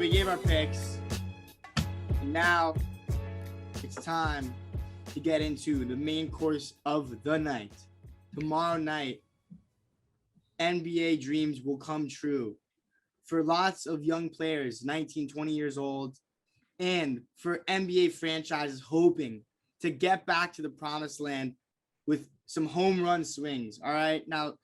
we gave our picks. And now it's time to get into the main course of the night. Tomorrow night, NBA dreams will come true for lots of young players, 19, 20 years old, and for NBA franchises hoping to get back to the promised land with some home run swings. All right. Now,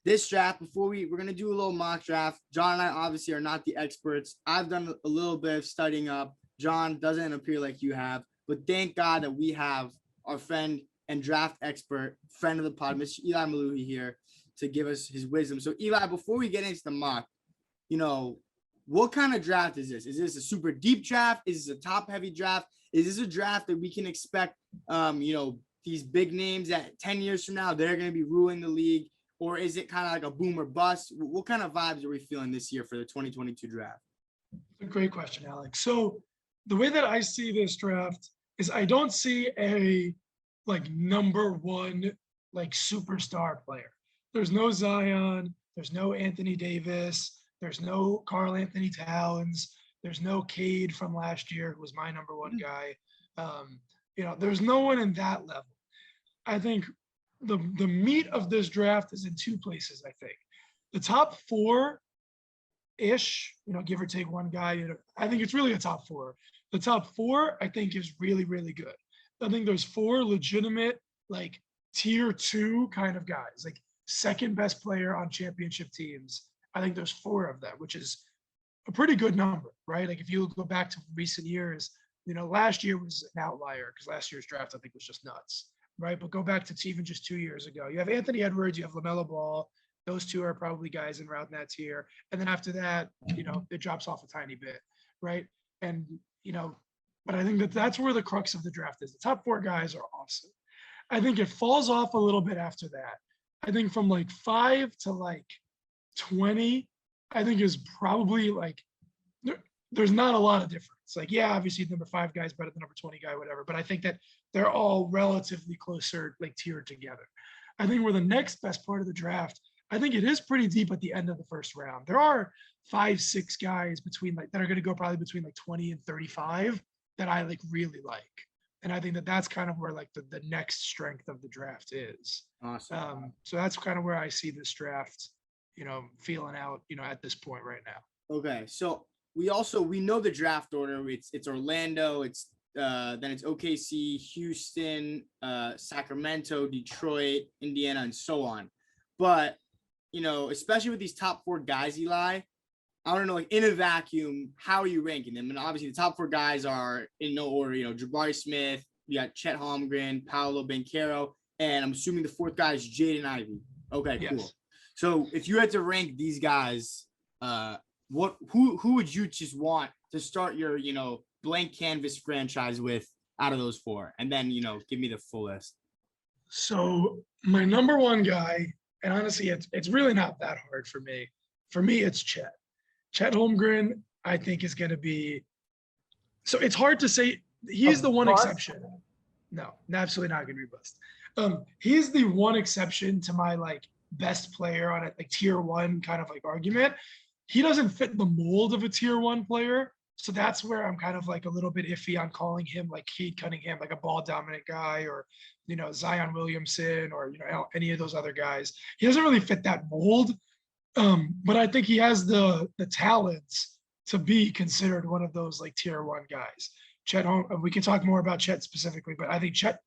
this draft, before we're going to do a little mock draft. John and I obviously are not the experts. I've done a little bit of studying up. John doesn't appear like you have, but thank God that we have our friend and draft expert, friend of the pod, Mr. Eli Mallouhi here to give us his wisdom. So Eli, before we get into the mock, what kind of draft is this? Is this a super deep draft? Is this a top heavy draft? Is this a draft that we can expect, these big names that 10 years from now, they're going to be ruling the league? Or is it kind of like a boom or bust? What kind of vibes are we feeling this year for the 2022 draft? A great question, Alex. So the way that I see this draft is I don't see a number one superstar player. There's no Zion, there's no Anthony Davis, there's no Karl Anthony Towns, there's no Cade from last year, who was my number one guy. There's no one in that level. I think the meat of this draft is in two places. I think the top four-ish, give or take one guy, I think it's really a top four. The top four, I think, is really, really good. I think there's four legitimate, tier two kind of guys, second best player on championship teams. I think there's four of them, which is a pretty good number, right? If you go back to recent years, last year was an outlier because last year's draft, I think, was just nuts, right? But go back to even just 2 years ago. You have Anthony Edwards, you have LaMelo Ball. Those two are probably guys in route in that tier. And then after that, it drops off a tiny bit, right? And, but I think that's where the crux of the draft is. The top four guys are awesome. I think it falls off a little bit after that. I think from 5 to 20, I think is probably there's not a lot of difference. Obviously number 5 guy is better than number 20 guy, whatever. But I think that they're all relatively closer, tiered together. I think we're the next best part of the draft. I think it is pretty deep at the end of the first round. There are 5, 6 guys between that are going to go probably between 20 and 35 that I really like. And I think that that's kind of where the next strength of the draft is. Awesome. So that's kind of where I see this draft, feeling out, at this point right now. Okay. So we know the draft order. It's Orlando. Then it's OKC, Houston, Sacramento, Detroit, Indiana, and so on. But, especially with these top 4 guys, Eli, I don't know, in a vacuum, how are you ranking them? And obviously the top 4 guys are in no order, Jabari Smith, you got Chet Holmgren, Paolo Banchero, and I'm assuming the 4th guy is Jaden Ivey. Okay, yes. Cool. So if you had to rank these guys, who would you just want to start your, blank canvas franchise with out of those 4? And then, give me the full list. So my number one guy, and honestly, it's really not that hard for me. For me, it's Chet. Chet Holmgren, I think, is going to be – so it's hard to say – he's the one exception. No, absolutely not going to be bust. He's the one exception to my, best player on a tier 1 kind of argument. He doesn't fit the mold of a tier 1 player. So that's where I'm kind of a little bit iffy on calling him Cade Cunningham, a ball dominant guy, or, Zion Williamson, or, any of those other guys. He doesn't really fit that mold. But I think he has the talents to be considered one of those tier 1 guys. Chet, we can talk more about Chet specifically, but I think Chet,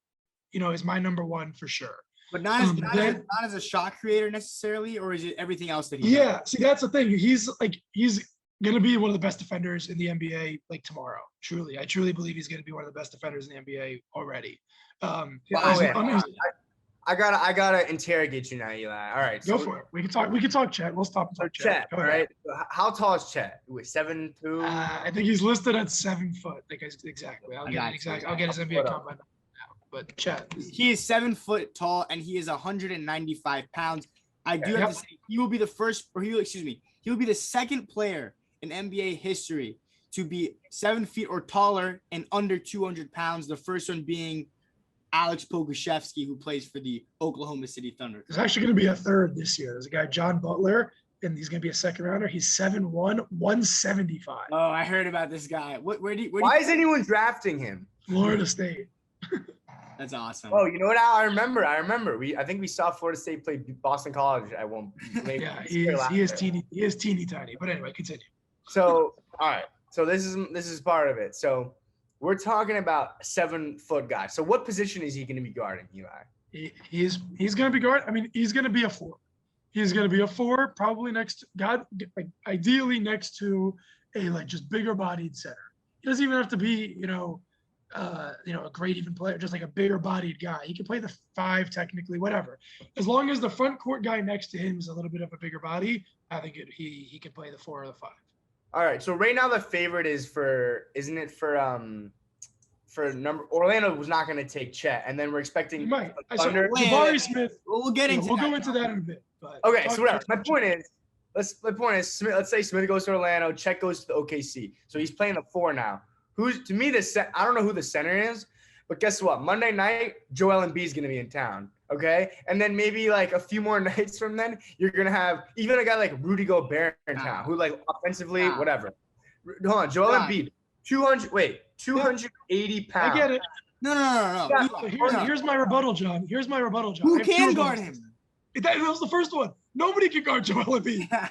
is my number 1 for sure. But not as a shot creator necessarily, or is it everything else that he does? See, that's the thing. He's going to be one of the best defenders in the NBA tomorrow. Truly. I truly believe he's going to be one of the best defenders in the NBA already. I gotta interrogate you now, Eli. All right. Go for it. We can talk Chet. We'll stop and talk Chet. All right. How tall is Chet? 7'2"? I think he's listed at 7 foot. Exactly. I'll get his NBA combine now. But Chet. He is 7 foot tall and he is 195 pounds. I do have to say he will be the second player in NBA history to be 7 feet or taller and under 200 pounds. The first one being Alex Pokuševski, who plays for the Oklahoma City Thunder. There's actually going to be a third this year. There's a guy, John Butler. and he's going to be a second rounder. He's 7'1", 175. Oh, I heard about this guy. Why is anyone drafting him? Florida State. That's awesome. Oh, you know what? I remember. I think we saw Florida State play Boston College at one. Yeah, he is teeny tiny. But anyway, continue. So, all right. So this is part of it. So we're talking about a 7-foot guy. So what position is he going to be guarding, Eli? He's going to be guard. I mean, he's going to be a 4. He's going to be a 4, probably ideally next to a just bigger bodied center. He doesn't even have to be, a great even player, just like a bigger bodied guy. He can play the 5 technically, whatever. As long as the front court guy next to him is a little bit of a bigger body, I think he can play the 4 or the 5. All right. So right now the favorite is for Orlando was not going to take Chet, and then we're expecting Thunder. Jabari Smith. We'll get into We'll go into that in a bit. But okay. So whatever. My point is, let's say Smith goes to Orlando, Chet goes to the OKC. So he's playing the 4 now. To me, I don't know who the center is, but guess what? Monday night, Joel Embiid is going to be in town, okay? And then maybe like a few more nights from then, you're going to have even a guy like Rudy Gobert in town, who offensively, whatever. Hold on, Joel Embiid, 280 pounds. I get it. No. Yeah, here's my rebuttal, John. Who can guard him? That was the first one. Nobody can guard Joel Embiid.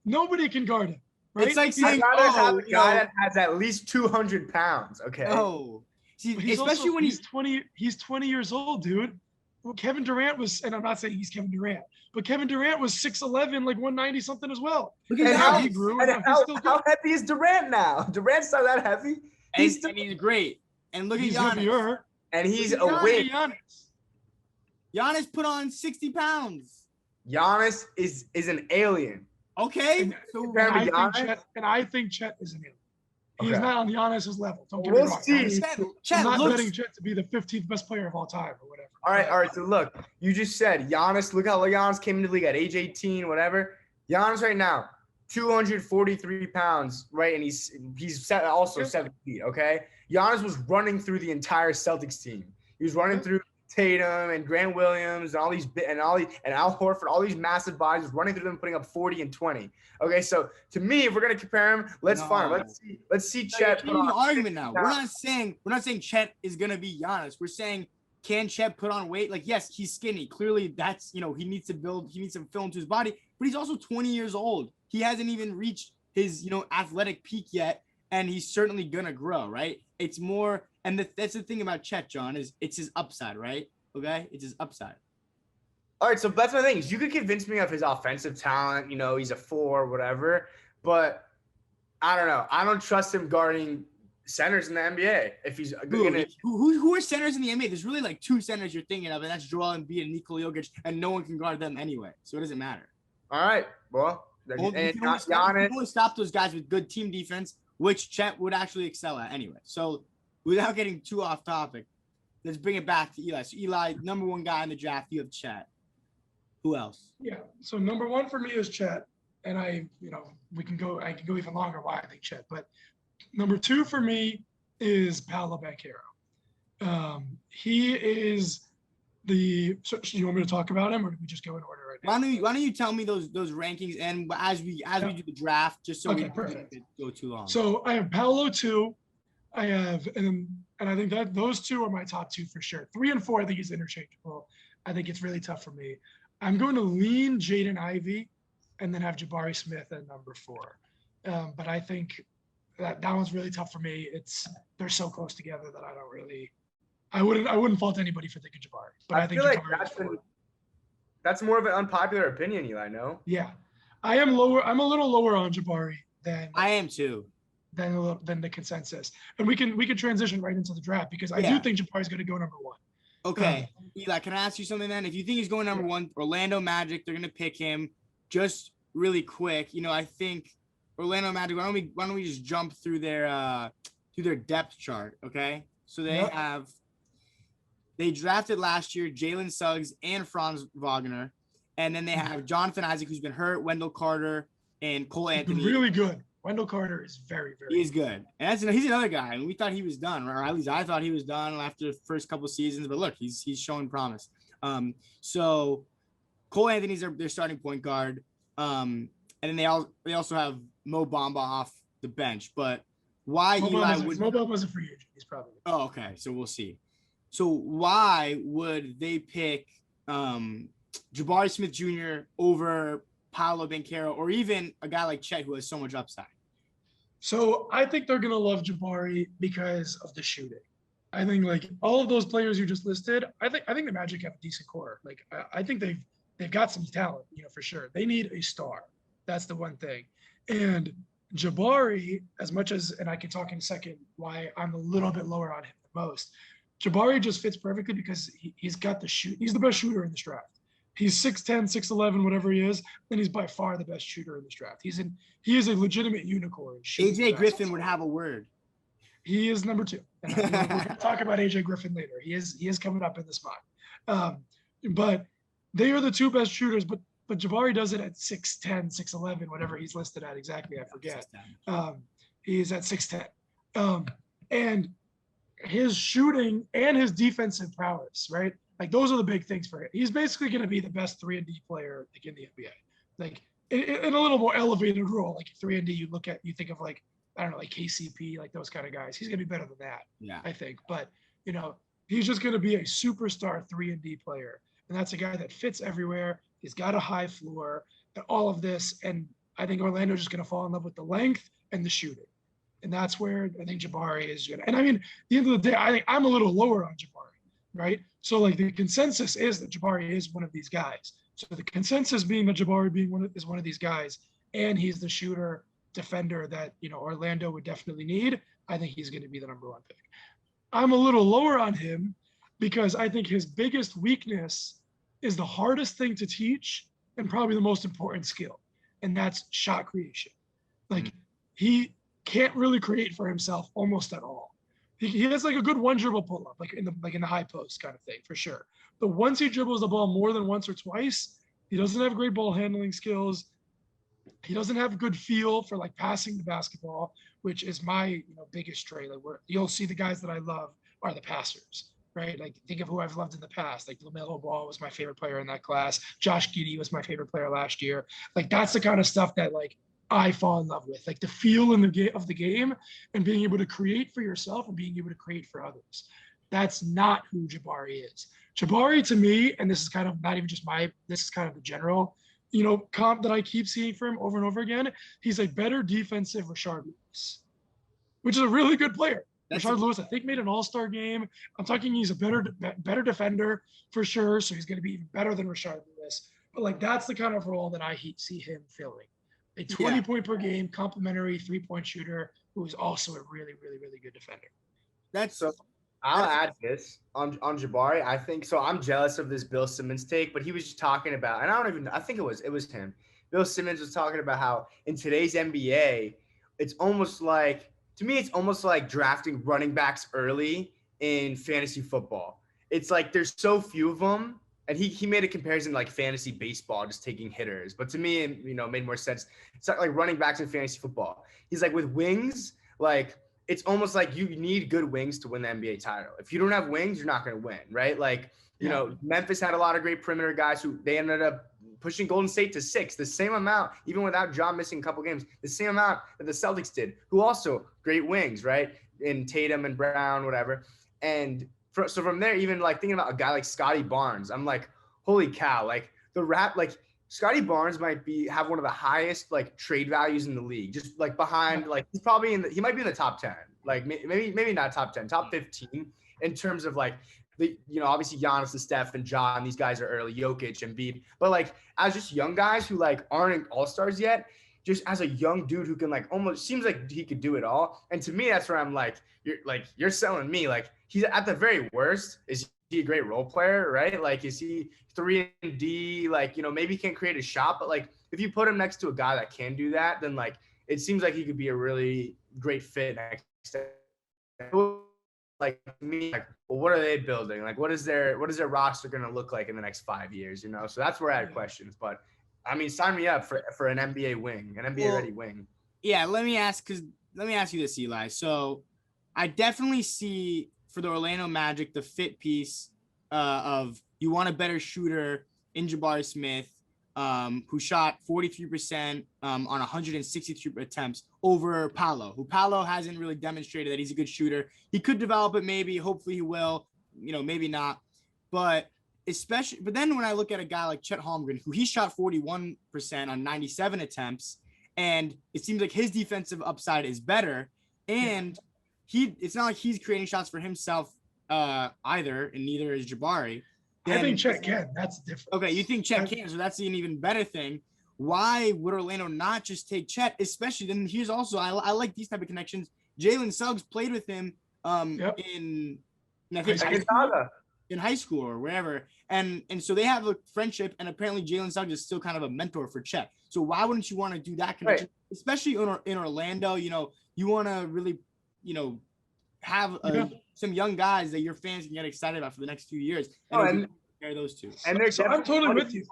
Nobody can guard him. Right? It's like saying, have a guy that has at least 200 pounds. Okay. Oh, see, especially when he's 20. He's 20 years old, dude. Well, Kevin Durant was, and I'm not saying he's Kevin Durant, but Kevin Durant was 6'11", 190 something as well. Look at how he grew. And how heavy is Durant now? Durant's not that heavy. He's great. And look at Giannis. Heavier. And he's awake. Giannis put on 60 pounds. Giannis is an alien. Okay. I think Chet is an alien. He's not on Giannis's level. Don't get me wrong. I'm not betting Chet to be the 15th best player of all time or whatever. All right. So look, you just said Giannis. Look how Giannis came into the league at age 18, whatever. Giannis right now, 243 pounds, right? And he's also 7 feet. Okay. Giannis was running through the entire Celtics team. He was running through Tatum and Grant Williams and Al Horford, all these massive bodies, running through them, putting up 40 and 20. Okay, so to me, if we're gonna compare him, let's see Chet. An argument now. We're not saying Chet is gonna be Giannis. We're saying, can Chet put on weight? Like, yes, he's skinny. Clearly, that's he needs to fill into his body, but he's also 20 years old. He hasn't even reached his athletic peak yet, and he's certainly gonna grow, right? It's more. And that's the thing about Chet, John, is it's his upside, right? Okay? It's his upside. All right, so that's my thing. Is you could convince me of his offensive talent. He's a 4 or whatever. But I don't know. I don't trust him guarding centers in the NBA. If he's who are centers in the NBA? There's really 2 centers you're thinking of, and that's Joel Embiid and Nikola Jokic, and no one can guard them anyway. So it doesn't matter. All right. Well, you can only stop those guys with good team defense, which Chet would actually excel at anyway. So without getting too off topic, let's bring it back to Eli. So Eli, number 1 guy in the draft, you have Chet. Who else? Yeah. So number 1 for me is Chet, and I can go even longer why I think Chet. But number 2 for me is Paolo Banchero. He is So you want me to talk about him, or do we just go in order right now? Why don't you tell me those rankings, and as we do the draft, just so we don't go too long. So I have Paolo 2. I have, and I think that those 2 are my top 2 for sure. 3 and 4, I think is interchangeable. I think it's really tough for me. I'm going to lean Jaden Ivey, and then have Jabari Smith at number 4. But I think that one's really tough for me. They're so close together that I wouldn't fault anybody for thinking Jabari. But I think like that's more of an unpopular opinion, Eli. No. Yeah, I am lower. I'm a little lower on Jabari than I am too. Than the consensus, and we can transition right into the draft because I do think Jabari's going to go number 1. Okay, Eli, can I ask you something then? If you think he's going number 1, Orlando Magic, they're going to pick him. Just really quick, I think Orlando Magic. Why don't we just jump through their depth chart? Okay, so they drafted last year Jalen Suggs and Franz Wagner, and then they have Jonathan Isaac, who's been hurt, Wendell Carter, and Cole Anthony. Really good. Wendell Carter is very, very He's good. And he's another guy. And we thought he was done, or at least I thought he was done after the first couple seasons. But look, he's showing promise. So Cole Anthony's their starting point guard. And then they also have Mo Bamba off the bench. But why Eli would Mo Bamba's a free agent. He's probably. Oh, okay. So we'll see. So why would they pick Jabari Smith Jr. over Paolo Banchero or even a guy like Chet who has so much upside? So I think they're gonna love Jabari because of the shooting. I think like all of those players you just listed, I think the Magic have a decent core. Like I think they've got some talent, for sure. They need a star. That's the one thing. And Jabari, as much as, and I can talk in a second why I'm a little bit lower on him than most. Jabari just fits perfectly because he's got the shoot. He's the best shooter in this draft. He's 6'10", 6'11", whatever he is, and he's by far the best shooter in this draft. He is a legitimate unicorn. AJ Griffin would have a word. He is number 2. And we're going to talk about AJ Griffin later. He is coming up in this mock. But they are the 2 best shooters, but Jabari does it at 6'10", 6'11", whatever he's listed at exactly. I forget. He's at 6'10". And his shooting and his defensive prowess, right? Like those are the big things for him. He's basically going to be the best 3-and-D player like in the NBA. Like in a little more elevated role, like 3-and-D, you think of like, I don't know, like KCP, like those kind of guys. He's going to be better than that, I think. But, he's just going to be a superstar 3-and-D player. And that's a guy that fits everywhere. He's got a high floor and all of this. And I think Orlando's just going to fall in love with the length and the shooting. And that's where I think Jabari is good. And I mean, at the end of the day, I think I'm a little lower on Jabari, right? So like the consensus is that Jabari is one of these guys. So the consensus being that Jabari is one of these guys, and he's the shooter defender that, Orlando would definitely need. I think he's going to be the number 1 pick. I'm a little lower on him because I think his biggest weakness is the hardest thing to teach and probably the most important skill. And that's shot creation. Like he can't really create for himself almost at all. He has like a good 1 dribble pull up, like in the high post kind of thing for sure. But once he dribbles the ball more than once or twice, he doesn't have great ball handling skills. He doesn't have good feel for like passing the basketball, which is my biggest trait. Like you'll see the guys that I love are the passers, right? Like think of who I've loved in the past. Like LaMelo Ball was my favorite player in that class. Josh Giddey was my favorite player last year. Like that's the kind of stuff that like I fall in love with, like the feel of the game and being able to create for yourself and being able to create for others. That's not who Jabari is. Jabari to me, and this is kind of not even just this is kind of the general, comp that I keep seeing for him over and over again. He's a better defensive Rashard Lewis, which is a really good player. Rashard Lewis, I think, made an all-star game. I'm talking he's a better defender for sure. So he's going to be even better than Rashard Lewis. But like that's the kind of role that I see him filling. A 20-point per game, complimentary 3-point shooter who is also a really, really, really good defender. I'll add this on Jabari. I think so. I'm jealous of this Bill Simmons take, but he was just talking about, and I think it was him. Bill Simmons was talking about how in today's NBA, it's almost like drafting running backs early in fantasy football. It's like there's so few of them. And he made a comparison like fantasy baseball, just taking hitters. But to me, it made more sense. It's not like running backs in fantasy football. He's like with wings, like it's almost like you need good wings to win the NBA title. If you don't have wings, you're not going to win, right? Like, Memphis had a lot of great perimeter guys who they ended up pushing Golden State to 6, the same amount, even without John missing a couple games, the same amount that the Celtics did, who also great wings, right? In Tatum and Brown, whatever. And so from there, even like thinking about a guy like Scotty Barnes, I'm like, holy cow! Like Scotty Barnes might have one of the highest like trade values in the league, just like behind like he might be in the top 10, like maybe not top 10, top 15 in terms of like the obviously Giannis and Steph and John, these guys are early, Jokic and Embiid, but like as just young guys who like aren't all-stars yet. Just as a young dude who can like almost seems like he could do it all. And to me, that's where I'm like, you're selling me. Like he's at the very worst. Is he a great role player, right? Like, is he 3-and-D? Like, maybe he can't create a shot, but like if you put him next to a guy that can do that, then like it seems like he could be a really great fit next to like me, like, well, what are they building? Like, what is their roster going to look like in the next 5 years? So that's where I had questions, but I mean, sign me up for an NBA wing, an NBA ready wing. Yeah, let me ask you this, Eli. So I definitely see for the Orlando Magic the fit piece of you want a better shooter in Jabari Smith. who shot 43% on 163 attempts over Paolo, who Paolo hasn't really demonstrated that he's a good shooter. He could develop it, maybe. Hopefully he will. Maybe not. But then when I look at a guy like Chet Holmgren, who he shot 41% on 97 attempts, and it seems like his defensive upside is better, and it's not like he's creating shots for himself either, and neither is Jabari. I think Chet can. That's different. Okay, you think Chet can, so that's an even better thing. Why would Orlando not just take Chet? Especially then here's also I like these type of connections. Jalen Suggs played with him in I think in high school or wherever, and so they have a friendship, and apparently Jalen Suggs is still kind of a mentor for Chet. So why wouldn't you want to do that connection, especially in Orlando? You want to really have some young guys that your fans can get excited about for the next few years. And compare those two. And I'm totally with you.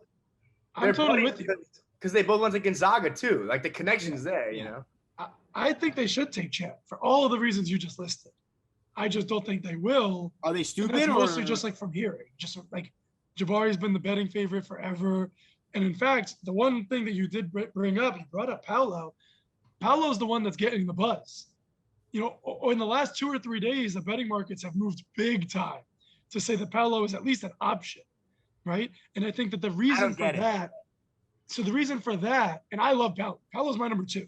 I'm totally with you. Because they both went to Gonzaga too. Like the connection's there, I think they should take Chet for all of the reasons you just listed. I just don't think they will. Are they stupid? That's mostly just like from hearing. Just like Jabari's been the betting favorite forever. And in fact, the one thing that you did bring up, you brought up Paolo. Paolo's the one that's getting the buzz. In the last 2 or 3 days, the betting markets have moved big time to say that Paolo is at least an option, right? And I think that the reason for that, and I love Paolo. Paolo's my number 2.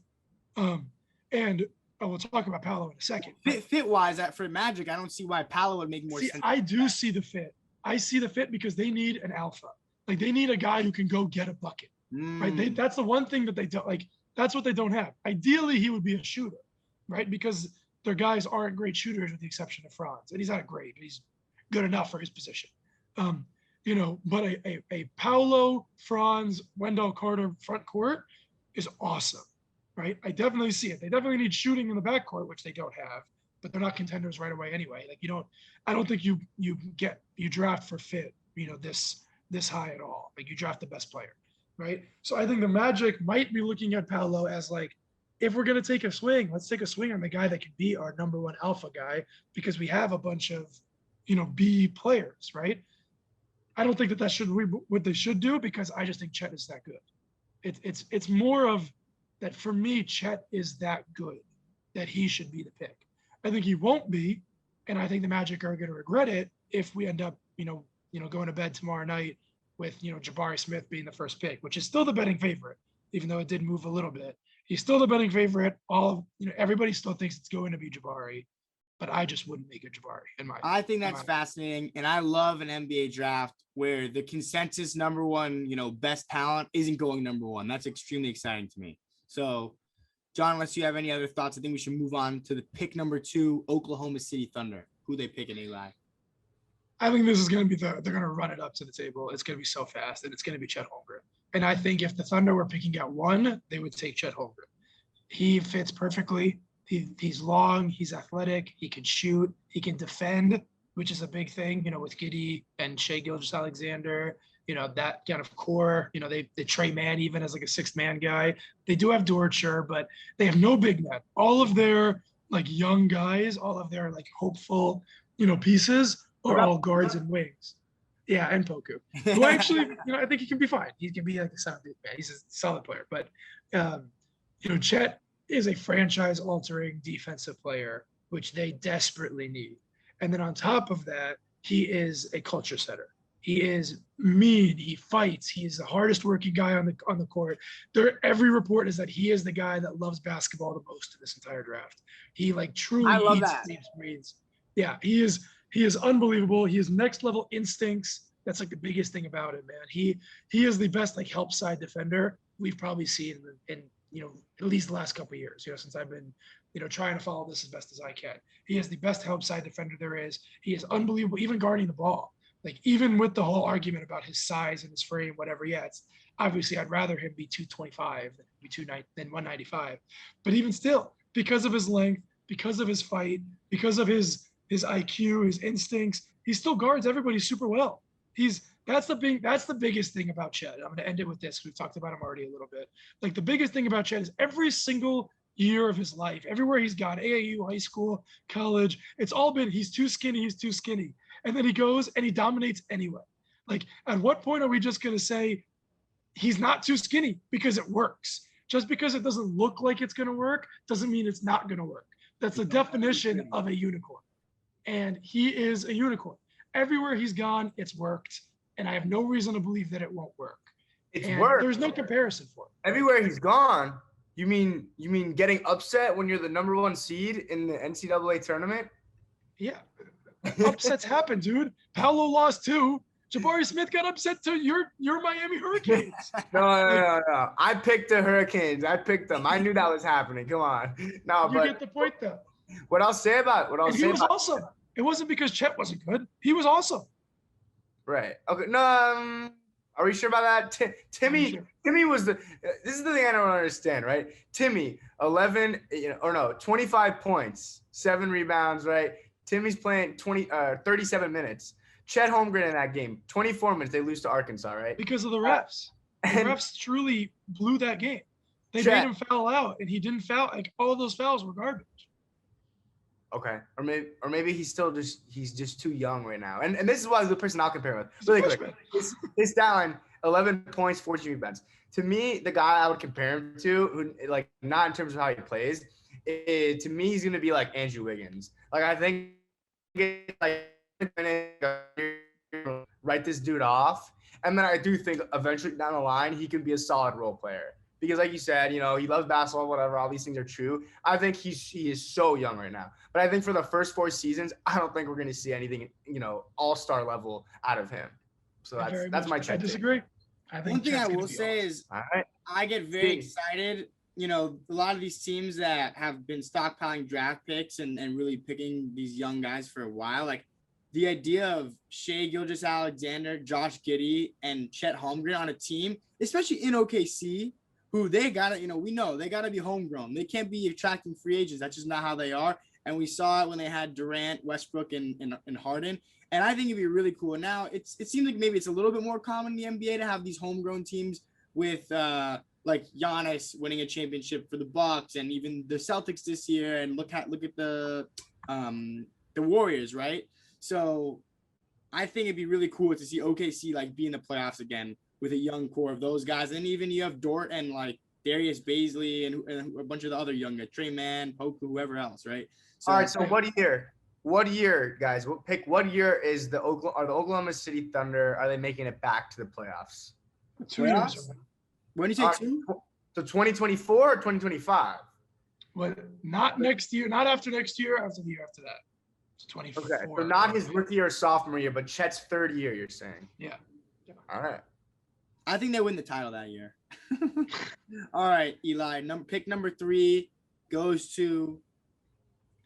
And we'll talk about Paolo in a second. Fit-wise, for Magic, I don't see why Paolo would make more sense. I do see the fit. I see the fit because they need an alpha. Like they need a guy who can go get a bucket, right? That's the one thing that they don't like. That's what they don't have. Ideally, he would be a shooter, right? Because their guys aren't great shooters with the exception of Franz. And he's not great, but he's good enough for his position. But a Paolo, Franz, Wendell Carter front court is awesome, right? I definitely see it. They definitely need shooting in the backcourt, which they don't have, but they're not contenders right away anyway. Like I don't think you draft for fit, this high at all. Like you draft the best player, right? So I think the Magic might be looking at Paolo as like, if we're going to take a swing, let's take a swing on the guy that can be our number 1 alpha guy, because we have a bunch of, B players, right? I don't think that should be what they should do, because I just think Chet is that good. It's more of that for me, Chet is that good that he should be the pick. I think he won't be, and I think the Magic are going to regret it if we end up, going to bed tomorrow night with, Jabari Smith being the first pick, which is still the betting favorite, even though it did move a little bit. He's still the betting favorite. Everybody still thinks it's going to be Jabari, but I just wouldn't make it Jabari in my. I think that's fascinating, and I love an NBA draft where the consensus number 1, best talent isn't going number 1. That's extremely exciting to me. So, John, unless you have any other thoughts, I think we should move on to the pick number 2, Oklahoma City Thunder. Who they picking, Eli? I think this is going to be they're going to run it up to the table. It's going to be so fast, and it's going to be Chet Holmgren. And I think if the Thunder were picking out 1, they would take Chet Holmgren. He fits perfectly. He's long. He's athletic. He can shoot. He can defend, which is a big thing, with Giddey and Shai Gilgeous-Alexander, that kind of core. They Trey Mann even as like a 6-man guy. They do have Dortcher, but they have no big men. All of their like young guys, all of their like hopeful, pieces are all guards and wings. Yeah, and Poku. Who actually, I think he can be fine. He can be like a solid man. He's a solid player. But, Chet is a franchise-altering defensive player, which they desperately need. And then on top of that, he is a culture setter. He is mean. He fights. He is the hardest working guy on the court. Every report is that he is the guy that loves basketball the most in this entire draft. He like truly eats, sleeps, breathes. Yeah, he is unbelievable. He has next level instincts. That's like the biggest thing about him, man. He is the best like help side defender we've probably seen in at least the last couple of years, since I've been, trying to follow this as best as I can. He is the best help side defender there is. He is unbelievable, even guarding the ball. Like even with the whole argument about his size and his frame, whatever, it's obviously I'd rather him be 225 than 195. But even still, because of his length, because of his fight, because of his IQ, his instincts, he still guards everybody super well. That's the biggest thing about Chet. I'm going to end it with this. We've talked about him already a little bit. Like the biggest thing about Chet is every single year of his life, everywhere he's gone, AAU, high school, college, it's all been he's too skinny. And then he goes and he dominates anyway. Like at what point are we just going to say he's not too skinny because it works. Just because it doesn't look like it's going to work doesn't mean it's not going to work. That's the definition of a unicorn. And he is a unicorn. Everywhere he's gone, it's worked. And I have no reason to believe that it won't work. It's and worked. There's no comparison for it. Everywhere he's gone, you mean getting upset when you're the number 1 seed in the NCAA tournament? Yeah. Upsets happen, dude. Paolo lost too. Jabari Smith got upset to your Miami Hurricanes. No. I picked the Hurricanes. I picked them. I knew that was happening. Come on. No, You but get the point though. What I'll say about He was awesome. It wasn't because Chet wasn't good. He was awesome. Right. Okay. No. Are we sure about that? Timmy. Sure. Timmy was the. This is the thing I don't understand. Right. Timmy, 25 points, 7 rebounds. Right. Timmy's playing 37 minutes. Chet Holmgren in that game, 24 minutes. They lose to Arkansas. Right. Because of the refs. The refs truly blew that game. They Chet. made him foul out, and he didn't foul. Like all those fouls were garbage. Okay, or maybe he's just too young right now, and this is why the person I'll compare him with. He's a Really quick, freshman. his stat line: 11 points, 14 rebounds. To me, the guy I would compare him to, who like not in terms of how he plays, to me he's gonna be like Andrew Wiggins. Like I think, write this dude off, and then I do think eventually down the line he can be a solid role player. Because like you said, he loves basketball, whatever, all these things are true. I think he is so young right now. But I think for the first 4 seasons, I don't think we're going to see anything, all-star level out of him. So that's my check. I disagree. I think one thing I will say is I get very excited. A lot of these teams that have been stockpiling draft picks and really picking these young guys for a while, like the idea of Shai Gilgeous-Alexander, Josh Giddey, and Chet Holmgren on a team, especially in OKC, who they gotta, we know they gotta be homegrown. They can't be attracting free agents. That's just not how they are. And we saw it when they had Durant, Westbrook, and Harden. And I think it'd be really cool. And now it seems like maybe it's a little bit more common in the NBA to have these homegrown teams with like Giannis winning a championship for the Bucks and even the Celtics this year. And look at the Warriors, right? So I think it'd be really cool to see OKC like be in the playoffs again with a young core of those guys. And even you have Dort and like Darius Baisley and a bunch of the other young guys, Trey Mann, Poku, whoever else, right? So, all right, so what year, guys? What year is the Oklahoma City Thunder, are they making it back to the playoffs? 2 years. When you say 2? So 2024 or 2025? Well, not next year, not after next year, after the year after that. It's 24. Okay, so not his rookie or sophomore year, but Chet's 3rd year, you're saying? Yeah. All right. I think they win the title that year. All right, Eli. Pick number 3 goes to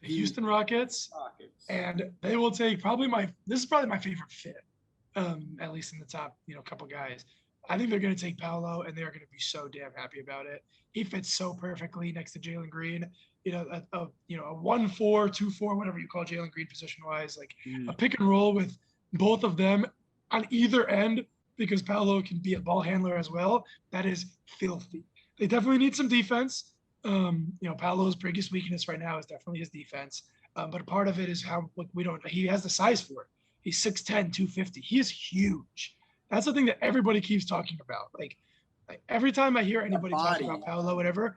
the Houston Rockets. And they will take this is probably my favorite fit, at least in the top, couple guys. I think they're going to take Paolo, and they're going to be so damn happy about it. He fits so perfectly next to Jalen Green. A 1-4, 2-4, whatever you call Jalen Green position-wise, like a pick and roll with both of them on either end, because Paolo can be a ball handler as well. That is filthy. They definitely need some defense. Paolo's biggest weakness right now is definitely his defense. But a part of it is he has the size for it. He's 6'10", 250. He is huge. That's the thing that everybody keeps talking about. Like every time I hear anybody talk about Paolo, whatever,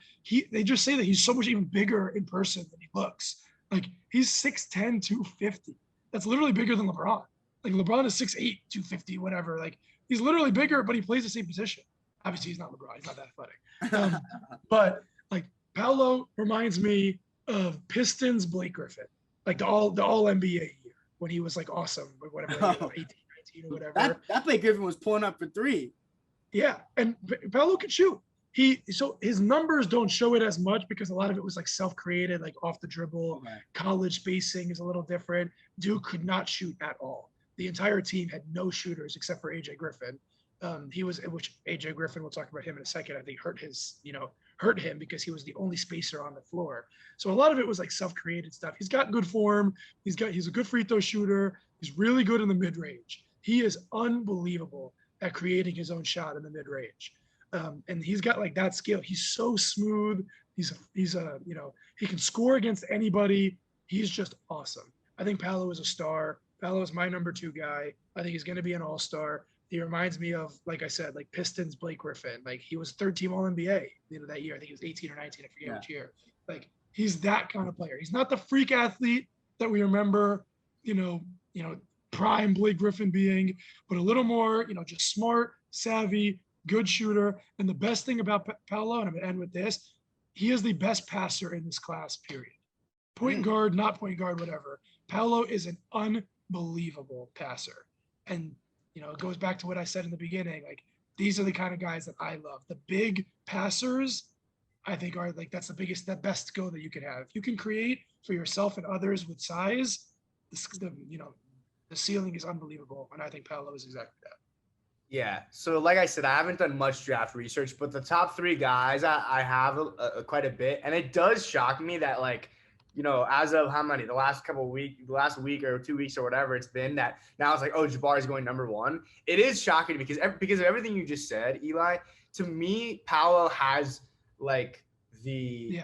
they just say that he's so much even bigger in person than he looks. Like he's 6'10", 250. That's literally bigger than LeBron. Like LeBron is 6'8", 250, whatever. Like he's literally bigger, but he plays the same position. Obviously, he's not LeBron. He's not that athletic. But like Paolo reminds me of Pistons Blake Griffin, like the all NBA year when he was like awesome, or whatever, 18, 19 or whatever. That Blake Griffin was pulling up for 3. Yeah, and Paolo could shoot. So his numbers don't show it as much because a lot of it was like self-created, like off the dribble. Okay. College spacing is a little different. Duke could not shoot at all. The entire team had no shooters except for AJ Griffin. Which AJ Griffin, we'll talk about him in a second, I think hurt him because he was the only spacer on the floor. So a lot of it was like self-created stuff. He's got good form. He's a good free throw shooter. He's really good in the mid-range. He is unbelievable at creating his own shot in the mid-range. And he's got like that skill. He's so smooth. He can score against anybody. He's just awesome. I think Paolo is a star. Paolo is my number 2 guy. I think he's going to be an all-star. He reminds me of, like I said, like Pistons Blake Griffin. Like he was third team All NBA that year. I think he was 18 or 19. I forget which year. Like he's that kind of player. He's not the freak athlete that we remember, prime Blake Griffin being, but a little more, just smart, savvy, good shooter. And the best thing about Paolo, and I'm going to end with this, he is the best passer in this class, period. Point guard, not point guard, whatever. Paolo is an unbelievable passer. And, it goes back to what I said in the beginning. Like, these are the kind of guys that I love. The big passers, I think, are like, that's the best skill that you can have. If you can create for yourself and others with size, the ceiling is unbelievable. And I think Paolo is exactly that. Yeah. So like I said, I haven't done much draft research, but the top 3 guys I have quite a bit. And it does shock me that, like, as of how many, the last week or 2 weeks or whatever it's been, that now it's like, oh, Jabari's going number 1. It is shocking because of everything you just said, Eli. To me, Paolo has like he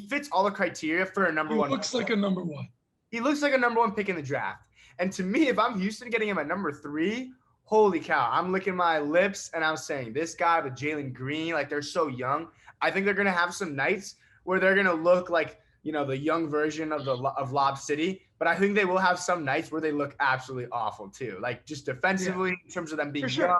fits all the criteria for a number 1. He looks like a number 1. He looks like a number 1 pick in the draft. And to me, if I'm Houston getting him at number 3, holy cow, I'm licking my lips and I'm saying this guy with Jalen Green, like, they're so young. I think they're going to have some nights where they're going to look like, the young version of Lob City. But I think they will have some nights where they look absolutely awful too. Like, just defensively, in terms of them being young,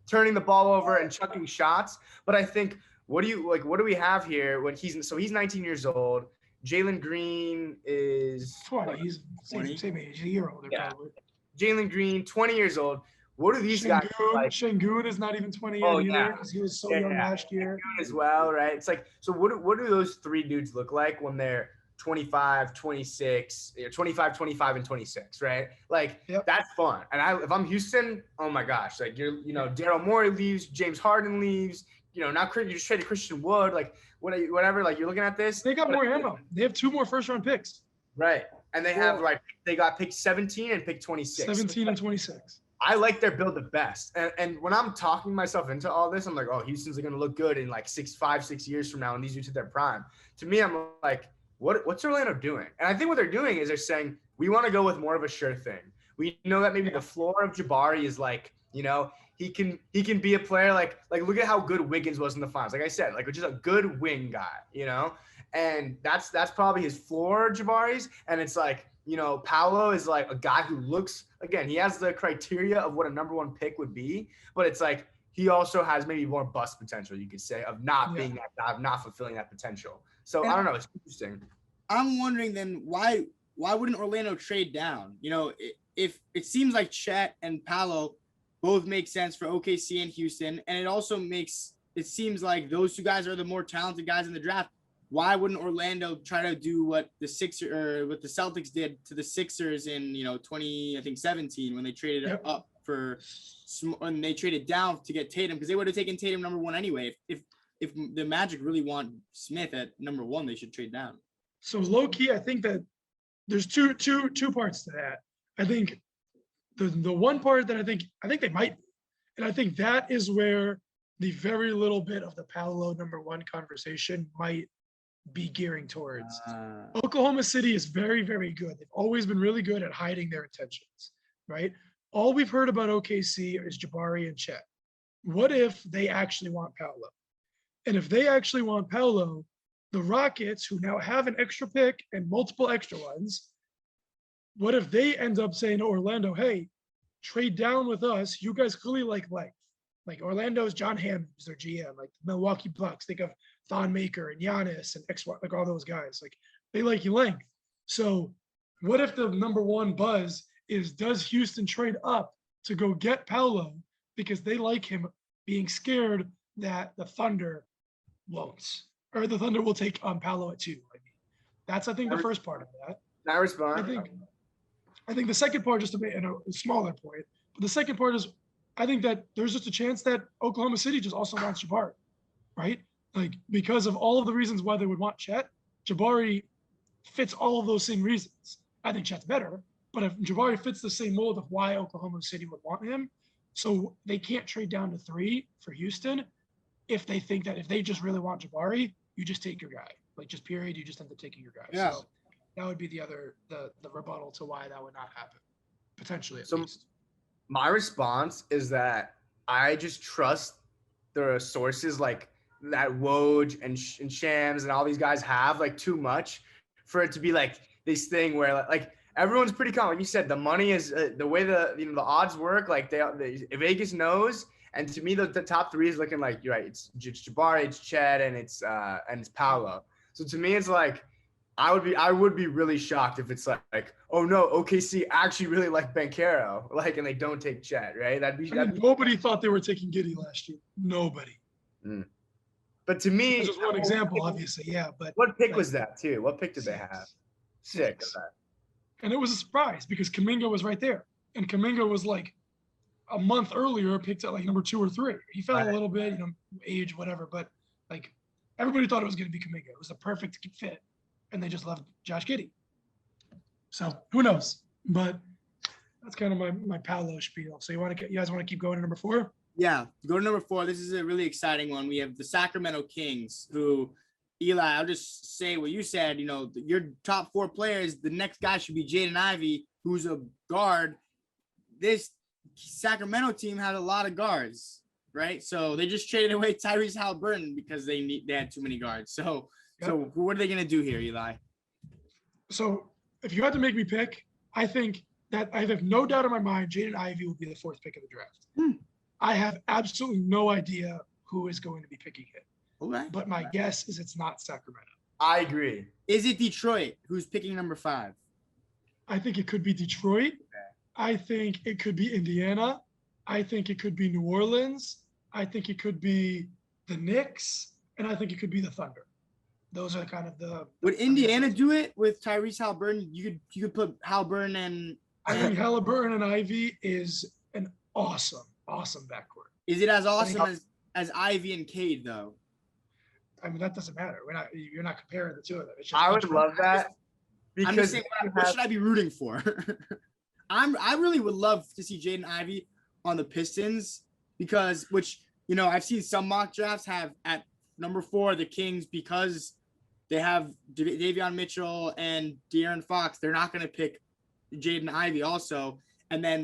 turning the ball over and chucking shots. But I think, what do we have here when he's 19 years old. Jalen Green is 20. He's same age, a year older, probably. Jalen Green, 20 years old. What do these guys like? Shengun is not even 20 yet either, because he was so young last year. Shengun as well, right? It's like, so what do those 3 dudes look like when they're 25, 26, 25, 25, and 26, right? Like, that's fun. And if I'm Houston, oh my gosh, like, Daryl Morey leaves, James Harden leaves, now you just traded Christian Wood, like, whatever, like, you're looking at this. They got more ammo. They have 2 more first-round picks. Right. And they have, they got pick 17 and pick 26. 17 and 26. I like their build the best. And when I'm talking myself into all this, I'm like, oh, Houston's going to look good in like 6 years from now when these dudes hit their prime. To me, I'm like, what's Orlando doing? And I think what they're doing is they're saying, we want to go with more of a sure thing. We know that maybe the floor of Jabari is like, he can be a player like look at how good Wiggins was in the finals. Like I said, like, just a good wing guy, and that's probably his floor, Jabari's. And it's like, Paolo is like a guy who looks, again, he has the criteria of what a number 1 pick would be, but it's like he also has maybe more bust potential, you could say, of not being that guy, of not fulfilling that potential. So I don't know, it's interesting. I'm wondering then why wouldn't Orlando trade down? If it seems like Chet and Paolo both make sense for OKC and Houston, and it seems like those 2 guys are the more talented guys in the draft. Why wouldn't Orlando try to do what the Celtics did to the Sixers in 2017 when they traded up when they traded down to get Tatum, because they would have taken Tatum number 1 anyway. If the Magic really want Smith at number 1, they should trade down. So low key, I think that there's two parts to that. I think the one part that I think they might, and I think that is where the very little bit of the Paolo number 1 conversation might be gearing towards. Oklahoma City is very, very good. They've always been really good at hiding their intentions, right? All we've heard about OKC is Jabari and Chet. What if they actually want Paolo? And if they actually want Paolo, the Rockets, who now have an extra pick and multiple extra ones, what if they end up saying to Orlando, hey, trade down with us. You guys clearly like length. Like Orlando's John Hammond is their GM, like the Milwaukee Bucks. Think of Thon Maker and Giannis and like all those guys. Like they like you length. So what if the number 1 buzz is, does Houston trade up to go get Paolo because they like him, being scared that the Thunder won't, or the Thunder will take Paolo at 2. I mean, that's, I think, the first part of that. I respond. I think the second part, just a smaller point, but the second part is, I think that there's just a chance that Oklahoma City just also wants Jabari, right? Like, because of all of the reasons why they would want Chet, Jabari fits all of those same reasons. I think Chet's better, but if Jabari fits the same mold of why Oklahoma City would want him, so they can't trade down to 3 for Houston if they think that if they just really want Jabari, you just take your guy. Like, just period, you just end up taking your guy. Yeah. So that would be the rebuttal to why that would not happen, potentially at So least. My response is that I just trust the sources like that Woj and Shams and all these guys have like too much for it to be like this thing where like everyone's pretty calm. Like you said, the money is the way the odds work. Like they Vegas knows, and to me the top three is looking like you're right. It's Jabari, it's Chet, and it's Paolo. So to me, it's like I would be really shocked if it's like oh no, OKC actually really like Banchero, like, and they don't take Chet, right? Nobody thought they were taking Giddey last year. Nobody. But to me, That's just one example, obviously. Yeah, but what pick was that too? What pick did they have? Six. And it was a surprise because Kuminga was right there, and Kuminga was like a month earlier picked at like number 2 or 3. He fell a little bit, age, whatever, but like everybody thought it was going to be Kuminga. It was a perfect fit, and they just left Josh Giddey. So who knows? But that's kind of my Paolo spiel. So you guys want to keep going to number 4? Yeah, go to number 4. This is a really exciting one. We have the Sacramento Kings, who, Eli, I'll just say what you said. Your top 4 players, the next guy should be Jaden Ivey, who's a guard. This Sacramento team had a lot of guards, right? So they just traded away Tyrese Halliburton because they had too many guards. So what are they going to do here, Eli? So if you had to make me pick, I think that I have no doubt in my mind Jaden Ivey will be the 4th pick of the draft. I have absolutely no idea who is going to be picking it. Okay. But my guess is it's not Sacramento. I agree. Is it Detroit who's picking number 5? I think it could be Detroit. Okay. I think it could be Indiana. I think it could be New Orleans. I think it could be the Knicks. And I think it could be the Thunder. Those are kind of the. Would Indiana do it with Tyrese Halliburton? You could put Halliburton and. I think Halliburton and Ivy is an awesome backcourt. Is it as awesome as Ivy and Cade though? I mean, that doesn't matter. You're not comparing the two of them. It's just I would love that. I'm just saying, what should I be rooting for? I really would love to see Jaden Ivey on the Pistons because, I've seen some mock drafts have at number 4 the Kings because they have Davion Mitchell and De'Aaron Fox. They're not going to pick Jaden Ivey also, and then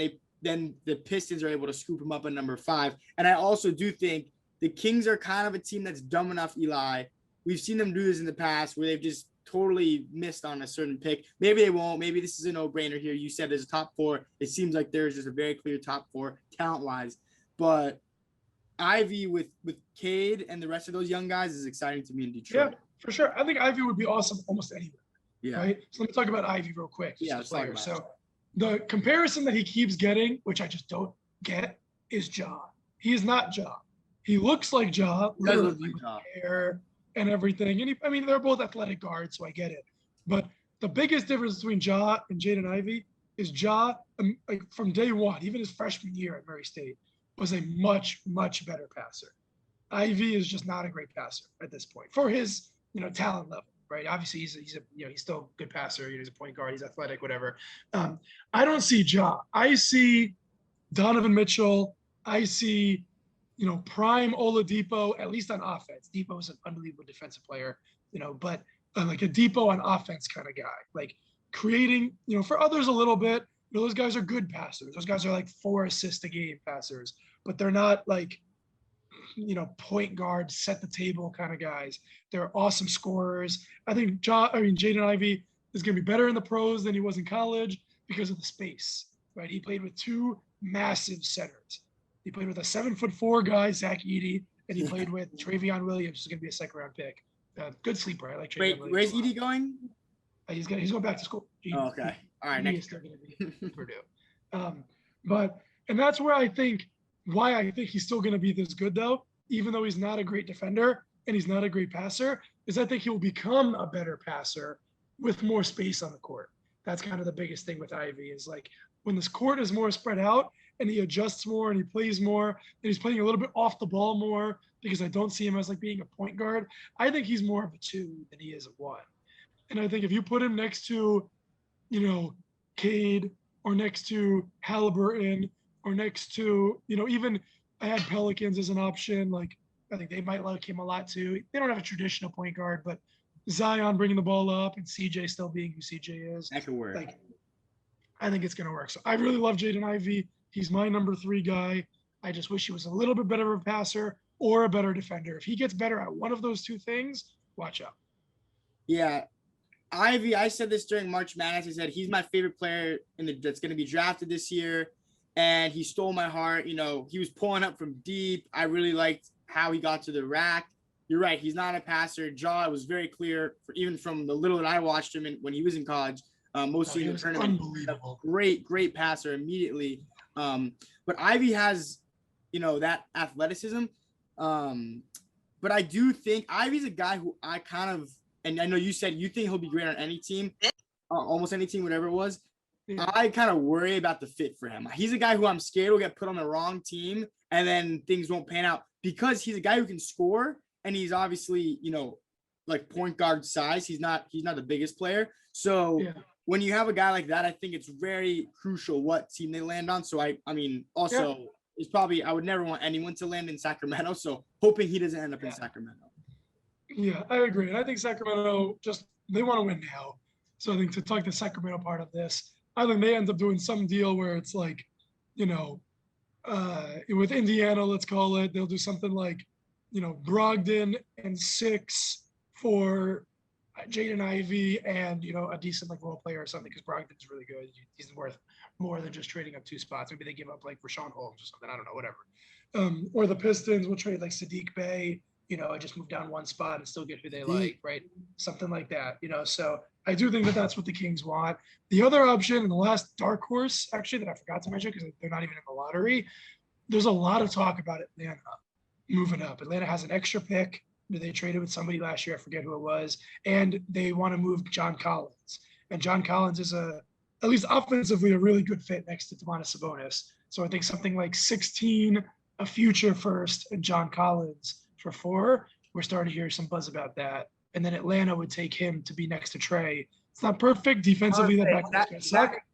the Pistons are able to scoop him up at number 5. And I also do think the Kings are kind of a team that's dumb enough, Eli. We've seen them do this in the past where they've just totally missed on a certain pick. Maybe they won't. Maybe this is a no-brainer here. You said there's a top 4. It seems like there's just a very clear top 4 talent-wise. But Ivy with Cade and the rest of those young guys is exciting to me in Detroit. Yeah, for sure. I think Ivy would be awesome almost anywhere. Yeah. Right? So let me talk about Ivy real quick. Yeah, let's talk about So the comparison that he keeps getting, which I just don't get, is Ja. He is not Ja. He looks like Ja, literally with hair and everything. And they're both athletic guards, so I get it. But the biggest difference between Ja and Jaden Ivey is Ja, from day one, even his freshman year at Murray State, was a much, much better passer. Ivey is just not a great passer at this point for his, talent level. Right. Obviously, he's still a good passer. He's a point guard. He's athletic, whatever. I don't see Ja. I see Donovan Mitchell. I see, prime Oladipo, at least on offense. Depot is an unbelievable defensive player, but like a Depot on offense kind of guy, like creating, for others a little bit. Those guys are good passers. Those guys are like 4 assists a game passers, but they're not like, point guard, set the table kind of guys. They're awesome scorers. I think Jaden Ivey is going to be better in the pros than he was in college because of the space, right? He played with 2 massive centers. He played with a 7'4" guy, Zach Edey, and he played with Travion Williams, who's going to be a 2nd-round pick. Good sleeper. I like Travion Williams. Where's Edey going? He's going back to school. Okay. All right. He's still going to be Purdue. And that's where why I think he's still going to be this good, though, even though he's not a great defender and he's not a great passer, is I think he will become a better passer with more space on the court. That's kind of the biggest thing with Ivy is like when this court is more spread out and he adjusts more and he plays more and he's playing a little bit off the ball more because I don't see him as like being a point guard. I think he's more of a 2 than he is a 1. And I think if you put him next to, Cade or next to Halliburton or next to, even I had Pelicans as an option. Like, I think they might like him a lot too. They don't have a traditional point guard, but Zion bringing the ball up and CJ still being who CJ is. That could work. Like, I think it's going to work. So I really love Jaden Ivey. He's my number 3 guy. I just wish he was a little bit better of a passer or a better defender. If he gets better at one of those two things, watch out. Yeah. Ivy, I said this during March Madness. I said he's my favorite player that's going to be drafted this year. And he stole my heart. You know, he was pulling up from deep. I really liked how he got to the rack. You're right. He's not a passer. Jaw was very clear, even from the little that I watched him when he was in college, mostly in the tournament. Unbelievable. Great passer immediately. But Ivy has, you know, that athleticism. But I do think Ivy's a guy who I kind of, and I know you said you think he'll be great on any team, almost any team, whatever it was. Yeah. I kind of worry about the fit for him. He's a guy who I'm scared will get put on the wrong team and then things won't pan out because he's a guy who can score and he's obviously, you know, like point guard size. He's not the biggest player. So when you have a guy like that, I think it's very crucial what team they land on. So I mean, also it's probably, I would never want anyone to land in Sacramento. So hoping he doesn't end up in Sacramento. Yeah, I agree. And I think Sacramento they want to win now. So I think to talk the Sacramento part of this, I think they end up doing some deal where it's like, you know, with Indiana, let's call it, they'll do something like, you know, Brogdon and 6 for Jaden Ivey and, you know, a decent like role player or something because Brogdon's really good. He's worth more than just trading up 2 spots. Maybe they give up like Rashawn Holmes or something. I don't know, whatever. Or the Pistons will trade like Sadiq Bey, you know, just move down 1 spot and still get who they like, right? Something like that, you know. So I do think that that's what the Kings want. The other option and the last dark horse, actually, that I forgot to mention because they're not even in the lottery, there's a lot of talk about Atlanta moving up. Atlanta has an extra pick. They traded with somebody last year. I forget who it was. And they want to move John Collins. And John Collins is at least offensively, a really good fit next to Domantas Sabonis. So I think something like 16, a future first, and John Collins for 4. We're starting to hear some buzz about that. And then Atlanta would take him to be next to Trey. It's not perfect defensively. That makes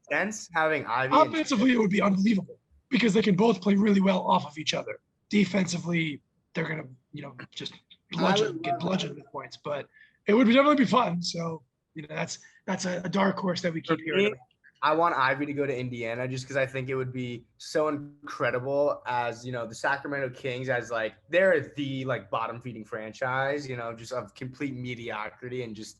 sense having Ivy. Offensively, it would be unbelievable because they can both play really well off of each other. Defensively, they're gonna, you know, just get bludgeoned with points. But it would definitely be fun. So, you know, that's a dark horse that we keep hearing. I want Ivy to go to Indiana just because I think it would be so incredible as, you know, the Sacramento Kings as like they're the like bottom feeding franchise, you know, just of complete mediocrity and just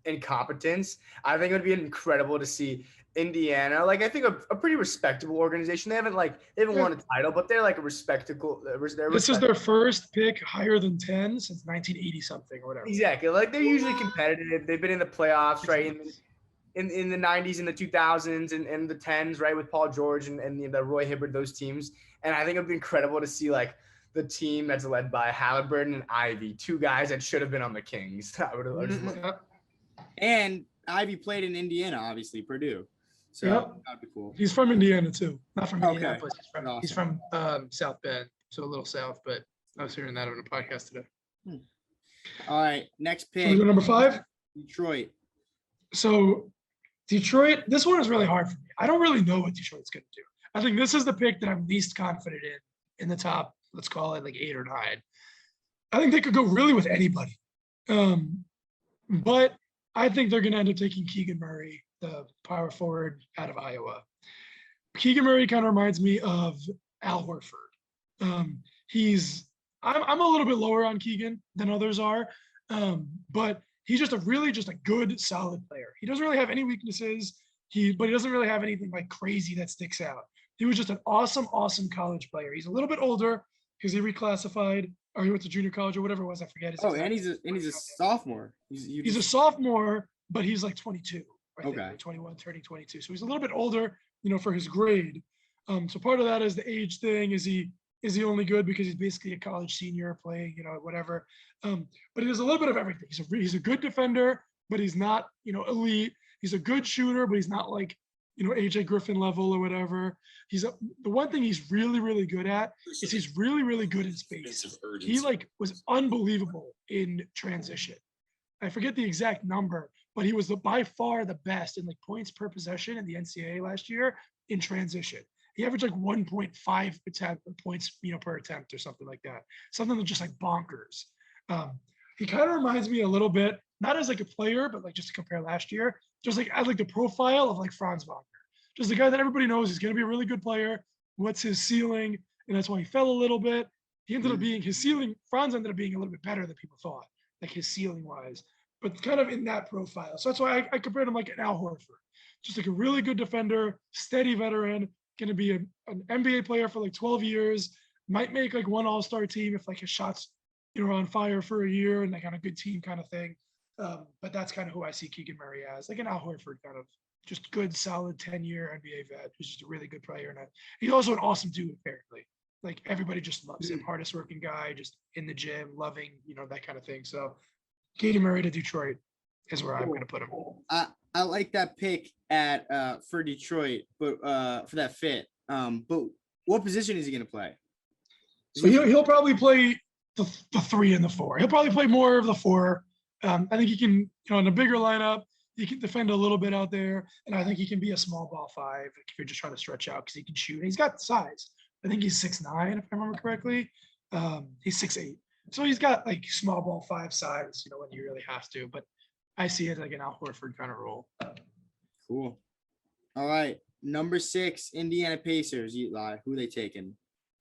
incompetence. I think it would be incredible to see Indiana, like I think a pretty respectable organization. They haven't won a title, but they're like a respectable. This is their first pick higher than 10 since 1980 something or whatever. Exactly. Like they're usually competitive. They've been in the playoffs, right? In the 90s and the 2000s and the 10s, right, with Paul George and the Roy Hibbert, those teams. And I think it would be incredible to see like the team that's led by Halliburton and Ivy, 2 guys that should have been on the Kings. And Ivy played in Indiana, obviously, Purdue. So that'd be cool. He's from Indiana too, not from Indianapolis. He's from South Bend, so a little south. But I was hearing that on a podcast today. All right, next pick. So we go number 5. Detroit. So Detroit, this one is really hard for me. I don't really know what Detroit's going to do. I think this is the pick that I'm least confident in the top, let's call it like 8 or 9. I think they could go really with anybody. But I think they're going to end up taking Keegan Murray, the power forward out of Iowa. Keegan Murray kind of reminds me of Al Horford. I'm a little bit lower on Keegan than others are, but he's just a good, solid player. He doesn't really have any weaknesses, but he doesn't really have anything like crazy that sticks out. He was just an awesome college player. He's a little bit older because he reclassified or he went to junior college or whatever it was. I forget. And he's a sophomore. He's a sophomore, but he's like 22. Okay. 21, turning 22. So he's a little bit older, you know, for his grade. So part of that is the age thing. Is he only good because he's basically a college senior playing, you know, whatever. But he does a little bit of everything. He's a good defender, but he's not, you know, elite. He's a good shooter, but he's not like, you know, AJ Griffin level or whatever. The one thing he's really, really good at is he's really, really good in space. He like was unbelievable in transition. I forget the exact number, but he was by far the best in like points per possession in the NCAA last year in transition. He averaged like 1.5 points, you know, per attempt or something like that. Something that's just like bonkers. He kind of reminds me a little bit, not as like a player, but like just to compare last year, just like I like the profile of like Franz Wagner. Just the guy that everybody knows is going to be a really good player, what's his ceiling, and that's why he fell a little bit. He ended up being his ceiling. Franz ended up being a little bit better than people thought, like his ceiling wise, but kind of in that profile. So that's why I compared him like an Al Horford, just like a really good defender, steady veteran, going to be an NBA player for like 12 years. Might make like one All-Star team if like his shots, are on fire for a year and like on a good team kind of thing. But that's kind of who I see Keegan Murray as, like an Al Horford kind of just good, solid 10-year NBA vet who's just a really good player. And he's also an awesome dude, apparently. Like everybody just loves him, hardest working guy, just in the gym, loving, that kind of thing. So Keegan Murray to Detroit is where I'm going to put him. I like that pick for Detroit, but for that fit. But what position is he going to play? So he'll probably play the 3 and the 4. He'll probably play more of the 4. I think he can, in a bigger lineup, he can defend a little bit out there. And I think he can be a small ball 5 if you're just trying to stretch out because he can shoot. And he's got size. I think he's 6'9", if I remember correctly. He's 6'8". So he's got like small ball 5 size, when you really have to. But I see it like an Al Horford kind of role. Cool. All right. Number 6, Indiana Pacers. Eli, who are they taking?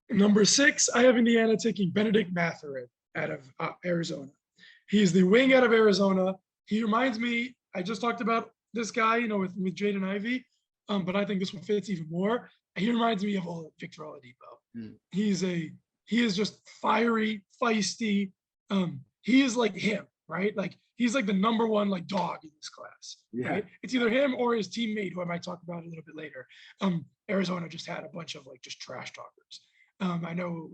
Number 6, I have Indiana taking Benedict Mathurin out of Arizona. He's the wing out of Arizona. He reminds me, I just talked about this guy, with Jaden Ivey, but I think this one fits even more. He reminds me of Victor Oladipo. He is just fiery, feisty. He is like him, right? Like he's like the number 1 like dog in this class, right? It's either him or his teammate, who I might talk about a little bit later. Arizona just had a bunch of like just trash talkers. I know,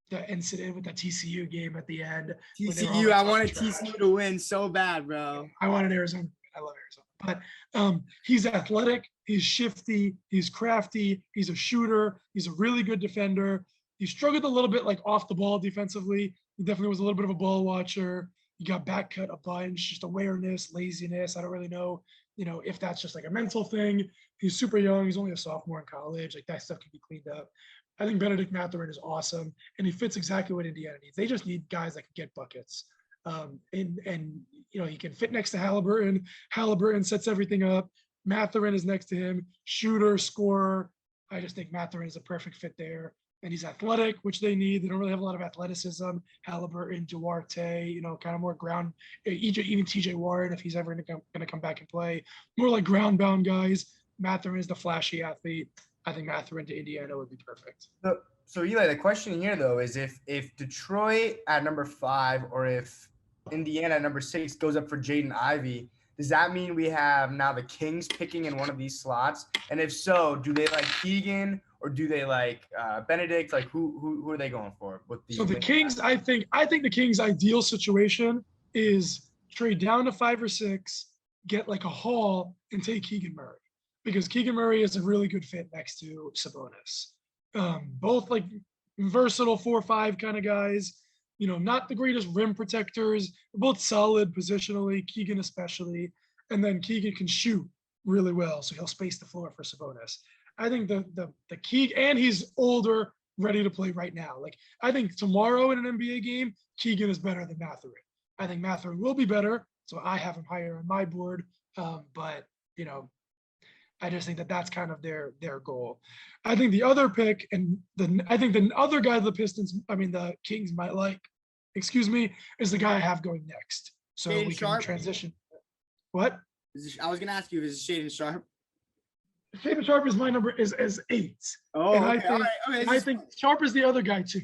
the incident with the TCU game at the end. TCU, I wanted TCU to win so bad, bro. I wanted Arizona. I love Arizona. But he's athletic, he's shifty, he's crafty, he's a shooter, he's a really good defender. He struggled a little bit like off the ball defensively. He definitely was a little bit of a ball watcher. He got back cut a bunch, just awareness, laziness. I don't really know, if that's just like a mental thing. He's super young. He's only a sophomore in college. Like that stuff can be cleaned up. I think Benedict Mathurin is awesome, and he fits exactly what Indiana needs. They just need guys that can get buckets. And he can fit next to Halliburton. Halliburton sets everything up. Mathurin is next to him, shooter, scorer. I just think Mathurin is a perfect fit there. And he's athletic, which they need. They don't really have a lot of athleticism. Halliburton, Duarte, kind of more ground. Even TJ Warren, if he's ever going to come back and play, more like ground bound guys. Mathurin is the flashy athlete. I think Mathurin to Indiana would be perfect. So Eli, the question here though is if Detroit at number 5 or if Indiana at number 6 goes up for Jaden Ivey, does that mean we have now the Kings picking in one of these slots? And if so, do they like Keegan or do they like Benedict? Like who are they going for? So the Kings, I think the Kings' ideal situation is trade down to 5 or 6, get like a haul, and take Keegan Murray. Because Keegan Murray is a really good fit next to Sabonis. Both like versatile 4-5 kind of guys, not the greatest rim protectors, both solid positionally, Keegan especially. And then Keegan can shoot really well, so he'll space the floor for Sabonis. I think the Keegan, and he's older, ready to play right now. Like I think tomorrow in an NBA game, Keegan is better than Mathurin. I think Mathurin will be better, so I have him higher on my board. But I just think that's kind of their goal. I think the other pick, and I think the other guy the Kings might like, is the guy I have going next. So Shaden we can Sharp? transition. What? I was going to ask you if it's Shaden Sharp. Shaden Sharp is my number is 8. Oh, and okay. I think Sharp is the other guy too.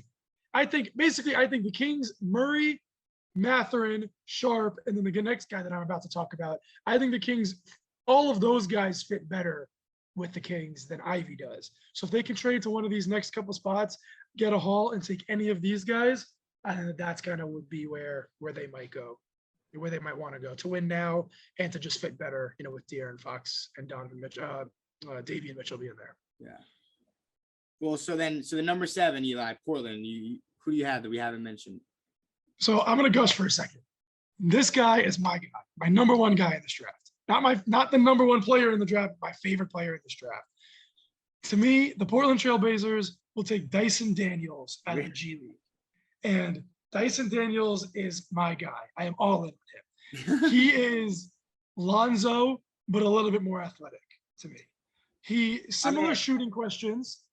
I think the Kings, Murray, Mathurin, Sharp, and then the next guy that I'm about to talk about. I think the Kings, all of those guys fit better with the Kings than Ivy does. So if they can trade to one of these next couple spots, get a haul, and take any of these guys, I think that's kind of would be where they might go, where they might want to go to win now and to just fit better, with De'Aaron Fox and Donovan Mitchell, Davian Mitchell being there. Yeah. Well, so the number 7, Eli, Portland. Who do you have that we haven't mentioned? So I'm gonna gush for a second. This guy is my guy, my number 1 guy in this draft. Not the number 1 player in the draft, my favorite player in this draft. To me, the Portland Trailblazers will take Dyson Daniels out of the G League. And Dyson Daniels is my guy. I am all in with him. He is Lonzo, but a little bit more athletic to me. Similar shooting questions,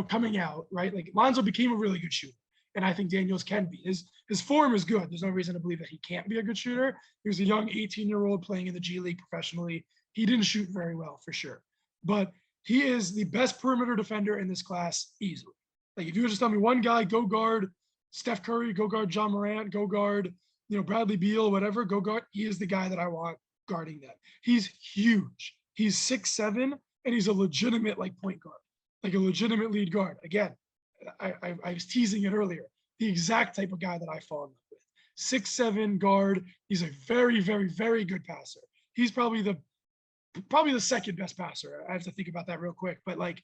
coming out, right? Like Lonzo became a really good shooter. And I think Daniels can be. His form is good. There's no reason to believe that he can't be a good shooter. He was a young 18-year-old playing in the G League professionally. He didn't shoot very well for sure. But he is the best perimeter defender in this class easily. Like if you were just tell me one guy, go guard Steph Curry, go guard John Morant, go guard, Bradley Beal, whatever, go guard. He is the guy that I want guarding that. He's huge. He's 6'7", and he's a legitimate like point guard, like a legitimate lead guard. Again, I was teasing it earlier. The exact type of guy that I fall in love with. 6'7" guard. He's a very, very, very good passer. He's probably the second best passer. I have to think about that real quick. But like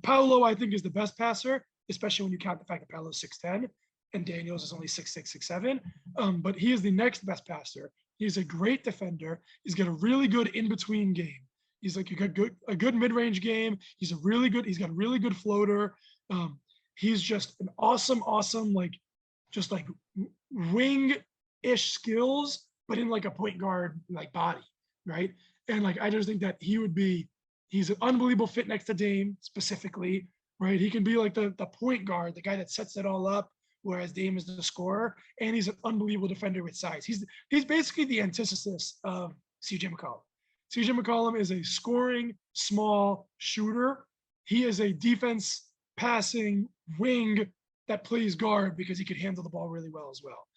Paolo, I think is the best passer, especially when you count the fact that Paolo's 6'10" and Daniels is only 6'6", 6'7". But he is the next best passer. He's a great defender. He's got a really good in-between game. He's like a good mid-range game. He's got a really good floater. He's just an awesome, like just like wing-ish skills, but in like a point guard like body, right? And like I just think that he's an unbelievable fit next to Dame specifically, right? He can be like the point guard, the guy that sets it all up, whereas Dame is the scorer, and he's an unbelievable defender with size. He's basically the antithesis of CJ McCollum. CJ McCollum is a scoring small shooter. He is a defense passing wing that plays guard because he could handle the ball really well as well.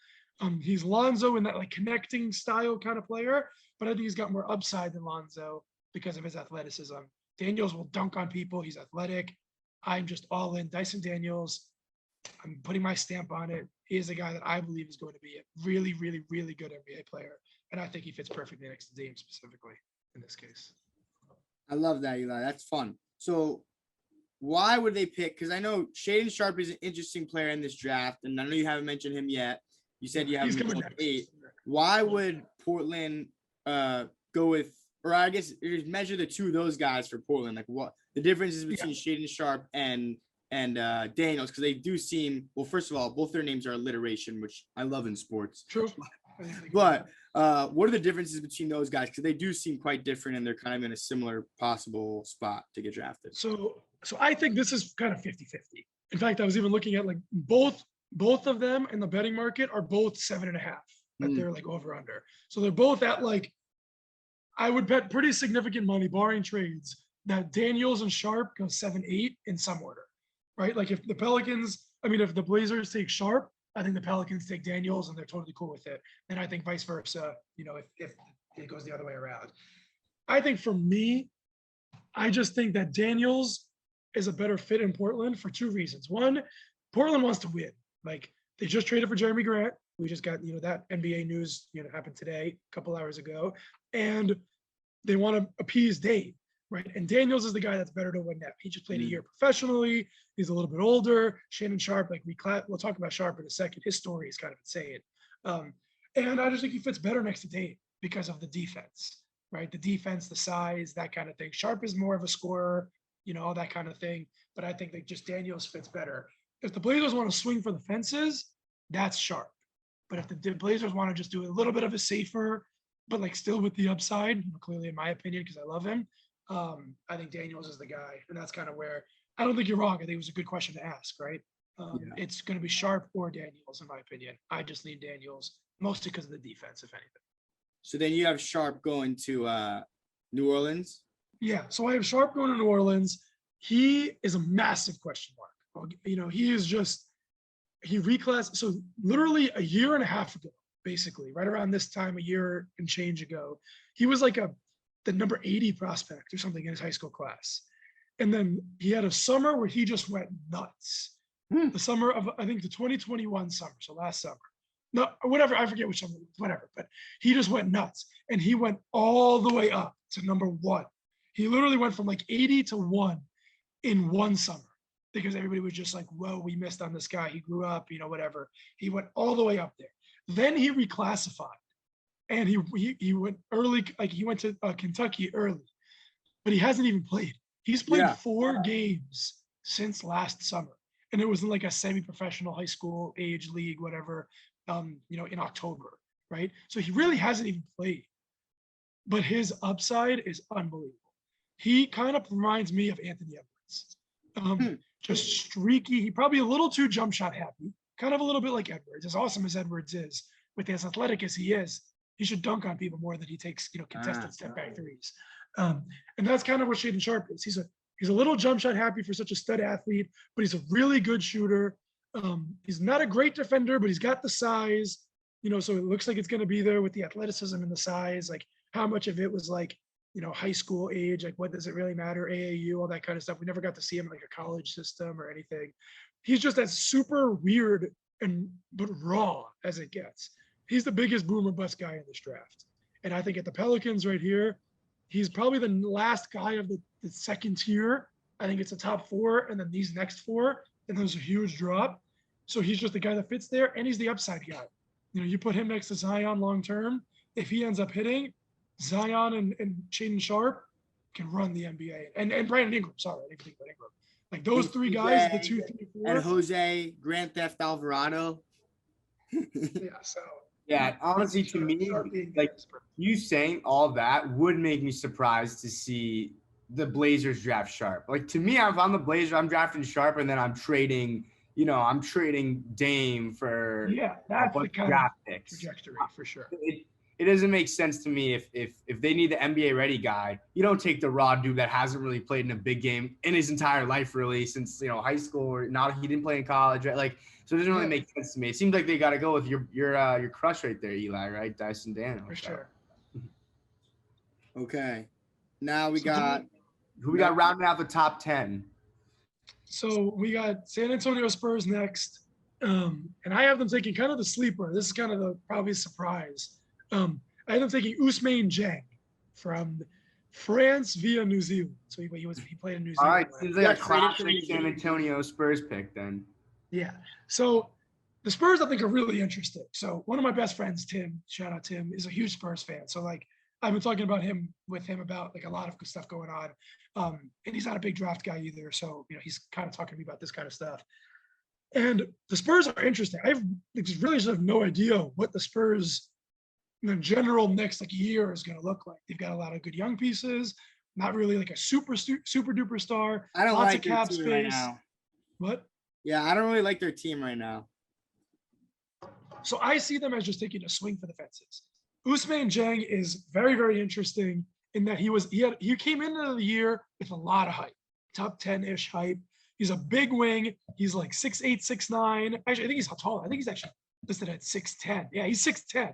He's Lonzo in that like connecting style kind of player, but I think he's got more upside than Lonzo because of his athleticism. Daniels will dunk on people. He's athletic. I'm just all in. Dyson Daniels, I'm putting my stamp on it. He is a guy that I believe is going to be a really, really, really good NBA player. And I think he fits perfectly next to Dame specifically in this case. I love that, Eli. That's fun. So why would they pick? Because I know Shaedon Sharpe is an interesting player in this draft, and I know you haven't mentioned him yet. You said you have him at 8. Why would Portland go with, or I guess measure the two of those guys for Portland? Like what the difference is between Shaedon Sharpe and Daniels, because they do seem, well, first of all, both their names are alliteration, which I love in sports. True. But what are the differences between those guys? Because they do seem quite different, and they're kind of in a similar possible spot to get drafted. So I think this is kind of 50-50. In fact, I was even looking at like both of them in the betting market are both 7.5 that they're like over under. So they're both at like, I would bet pretty significant money, barring trades, that Daniels and Sharpe go 7-8 in some order, right? Like if the Blazers take Sharpe, I think the Pelicans take Daniels and they're totally cool with it. And I think vice versa, if it goes the other way around. I think for me, I just think that Daniels is a better fit in Portland for two reasons. One, Portland wants to win. Like they just traded for Jeremy Grant. We just got, that NBA news, happened today, a couple hours ago. And they want to appease Dame, right? And Daniels is the guy that's better to win that. He just played a year professionally. He's a little bit older. Shaedon Sharpe, we'll talk about Sharpe in a second. His story is kind of insane. And I just think he fits better next to Dame because of the defense, right? The defense, the size, that kind of thing. Sharpe is more of a scorer, all that kind of thing. But I think that just Daniels fits better. If the Blazers want to swing for the fences, that's Sharpe. But if the Blazers want to just do a little bit of a safer, but like still with the upside, clearly in my opinion, because I love him, I think Daniels is the guy. And that's kind of where, I don't think you're wrong. I think it was a good question to ask, right? It's going to be Sharpe or Daniels, in my opinion. I just lean Daniels, mostly because of the defense, if anything. So then you have Sharpe going to New Orleans? Yeah, so I have Sharpe going to New Orleans. He is a massive question mark. He is just, he reclassed. So literally a year and a half ago, basically, right around this time, a year and change ago, he was like the number 80 prospect or something in his high school class. And then he had a summer where he just went nuts. The summer of, I think, the 2021 summer, so last summer. No, whatever, I forget which summer, whatever. But he just went nuts. And he went all the way up to number 1. He literally went from like 80 to 1 in one summer because everybody was just like, whoa, we missed on this guy. He grew up, whatever. He went all the way up there. Then he reclassified. And he went early, like he went to Kentucky early. But he hasn't even played. He's played 4 games since last summer. And it was in like a semi-professional high school age league, whatever, in October, right? So he really hasn't even played. But his upside is unbelievable. He kind of reminds me of Anthony Edwards. just streaky. He probably a little too jump shot happy, kind of a little bit like Edwards. As awesome as Edwards is, with as athletic as he is, he should dunk on people more than he takes, contested step back threes. And that's kind of what Shaedon Sharpe is. He's a little jump shot happy for such a stud athlete, but he's a really good shooter. He's not a great defender, but he's got the size, so it looks like it's going to be there with the athleticism and the size. Like how much of it was like, high school age, like what does it really matter? AAU, all that kind of stuff. We never got to see him in like a college system or anything. He's just as super weird but raw as it gets. He's the biggest boomer bust guy in this draft. And I think at the Pelicans right here, he's probably the last guy of the second tier. I think it's a top 4, and then these next 4, and there's a huge drop. So he's just the guy that fits there, and he's the upside guy. You put him next to Zion long term. If he ends up hitting, Zion and Shaedon Sharpe can run the NBA. And Brandon Ingram, sorry, I didn't think about Ingram. Like those 3 guys, the 2, 3, 4. And Jose Grand Theft Alvarado. Yeah, honestly, to me, like you saying all that would make me surprised to see the Blazers draft Sharpe. Like to me, if I'm the Blazers, I'm drafting Sharpe, and then I'm trading Dame for that's the kind draft of picks. Trajectory for sure. It doesn't make sense to me if they need the NBA ready guy, you don't take the raw dude that hasn't really played in a big game in his entire life really since high school, or not, he didn't play in college, right? Like, so it doesn't really make sense to me. It seems like they got to go with your crush right there, Eli, right? Dyson Daniels. For sure. Okay. Now we got who we got rounding out the top 10. So we got San Antonio Spurs next. And I have them taking kind of the sleeper. This is kind of the probably surprise. I have them taking Ousmane Dieng from France via New Zealand. So he played in New Zealand. All right, seems like a classic San Antonio Spurs pick then. Yeah. So the Spurs I think are really interesting. So one of my best friends, Tim, shout out Tim, is a huge Spurs fan. So like I've been talking about him about like a lot of good stuff going on. And he's not a big draft guy either. So he's kind of talking to me about this kind of stuff. And the Spurs are interesting. I really just have no idea what the Spurs in general next year is going to look like. They've got a lot of good young pieces, not really like a super duper star. I don't lots like of cap their team space. right now. What? Yeah, I don't really like their team right now. So I see them as just taking a swing for the fences. Ousmane Dieng is very, very interesting in that he came into the year with a lot of hype, top 10-ish hype. He's a big wing. He's like 6'8", 6'9". Actually, I think he's tall. I think he's actually listed at 6'10". Yeah, he's 6'10".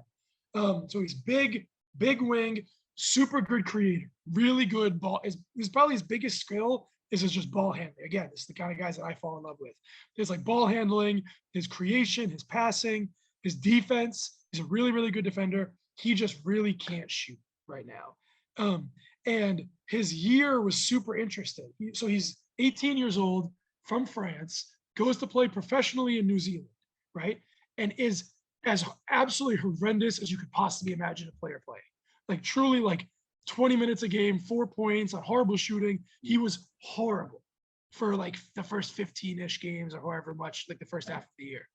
So he's big wing, super good creator, really good ball. He's probably his biggest skill is just ball handling. Again, this is the kind of guys that I fall in love with. There's like ball handling, his creation, his passing, his defense. He's a really, really good defender. He just really can't shoot right now. And his year was super interesting. So he's 18 years old from France, goes to play professionally in New Zealand, right? And is as absolutely horrendous as you could possibly imagine a player playing. Like truly like 20 minutes a game, 4 points on horrible shooting. He was horrible for like the first 15-ish games or however much, like the first half of the year.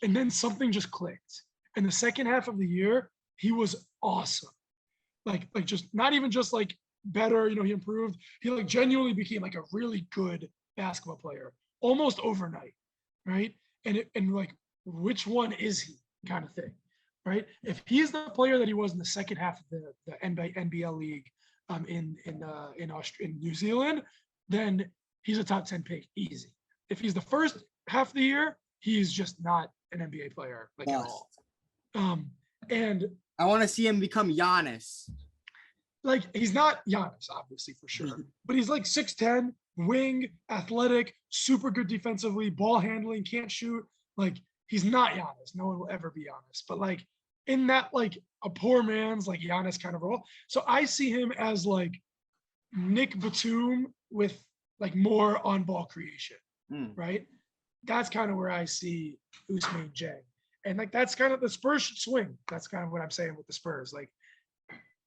And then something just clicked. And the second half of the year, he was awesome. Like just not even just like better, he improved. He like genuinely became like a really good basketball player almost overnight, right? And like, which one is he kind of thing, right? If he's the player that he was in the second half of the NBL league in New Zealand, then he's a top 10 pick easy. If he's the first half of the year, he's just not an NBA player at all. And I want to see him become Giannis. Like he's not Giannis, obviously, for sure, but he's like 6'10", wing, athletic, super good defensively, ball handling, can't shoot. Like he's not Giannis. No one will ever be Giannis. But like in that like a poor man's like Giannis kind of role. So I see him as like Nick Batum with like more on-ball creation, right? That's kind of where I see Ousmane Dieng. And like that's kind of the Spurs should swing. That's kind of what I'm saying with the Spurs. Like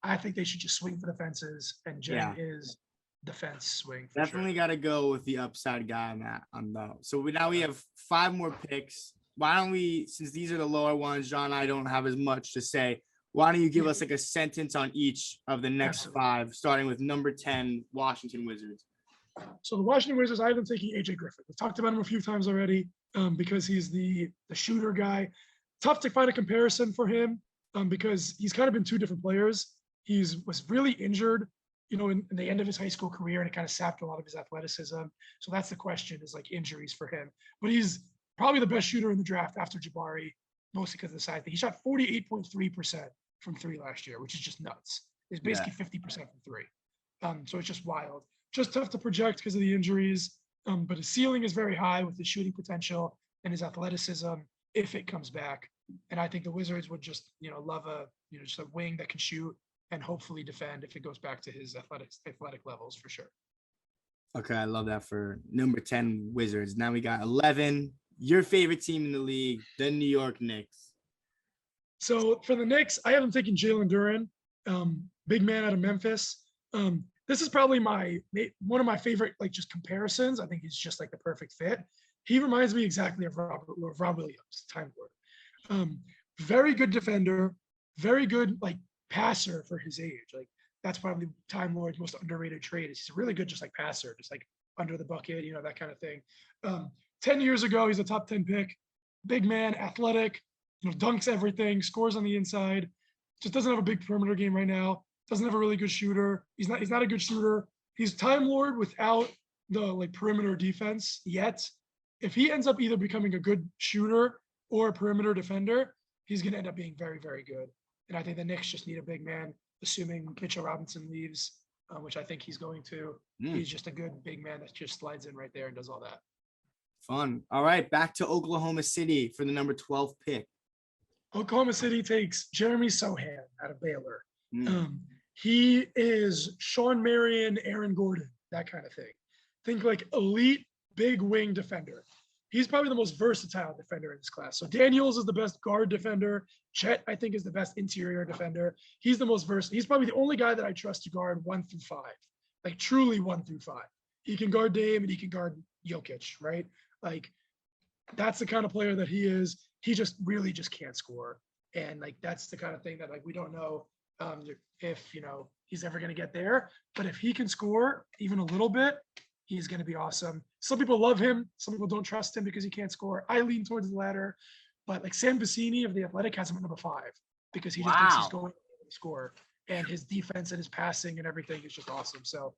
I think they should just swing for the fences, and Dieng is the fence swing. Definitely got to go with the upside guy on that. So we have 5 more picks. Why don't we, since these are the lower ones, John and I don't have as much to say, why don't you give us like a sentence on each of the next 5, starting with number 10, Washington Wizards? So the Washington Wizards, I have them taking AJ Griffin. We've talked about him a few times already because he's the shooter guy. Tough to find a comparison for him because he's kind of been two different players. Was really injured, in the end of his high school career, and it kind of sapped a lot of his athleticism. So that's the question, is like injuries for him. But he's probably the best shooter in the draft after Jabari, mostly because of the side thing. He shot 48.3% from three last year, which is just nuts. It's basically 50% from three. So it's just wild. Just tough to project because of the injuries. But his ceiling is very high with his shooting potential and his athleticism if it comes back. And I think the Wizards would just, love just a wing that can shoot and hopefully defend if it goes back to his athletic levels for sure. Okay, I love that for number 10 Wizards. Now we got 11. Your favorite team in the league, the New York Knicks. So for the Knicks, I have them taking Jalen Duren, big man out of Memphis. This is probably one of my favorite, just comparisons. I think he's just like the perfect fit. He reminds me exactly of Rob Williams, Time Lord. Very good defender, very good passer for his age. That's probably Time Lord's most underrated trait. He's a really good passer, just under the bucket, that kind of thing. 10 years ago, he's a top 10 pick, big man, athletic, dunks everything, scores on the inside. Just doesn't have a big perimeter game right now. Doesn't have a really good shooter. He's not a good shooter. He's Time Lord without the perimeter defense yet. If he ends up either becoming a good shooter or a perimeter defender, he's going to end up being very, very good. And I think the Knicks just need a big man, assuming Mitchell Robinson leaves, which I think he's going to. He's just a good big man that just slides in right there and does all that. Fun. All right, back to Oklahoma City for the number 12 pick. Oklahoma City takes Jeremy Sohan out of Baylor. He is Sean Marion, Aaron Gordon, that kind of thing. Think elite big wing defender. He's probably the most versatile defender in this class. So Daniels is the best guard defender. Chet, I think, is the best interior defender. He's the most versatile. He's probably the only guy that I trust to guard 1 through 5, truly 1 through 5. He can guard Dame and he can guard Jokic, right? That's the kind of player that he is. He just really just can't score. And that's the kind of thing that we don't know if he's ever going to get there. But if he can score even a little bit, he's going to be awesome. Some people love him. Some people don't trust him because he can't score. I lean towards the latter. But Sam Vecini of The Athletic has him at number 5 because he just thinks he's going to score. And his defense and his passing and everything is just awesome. So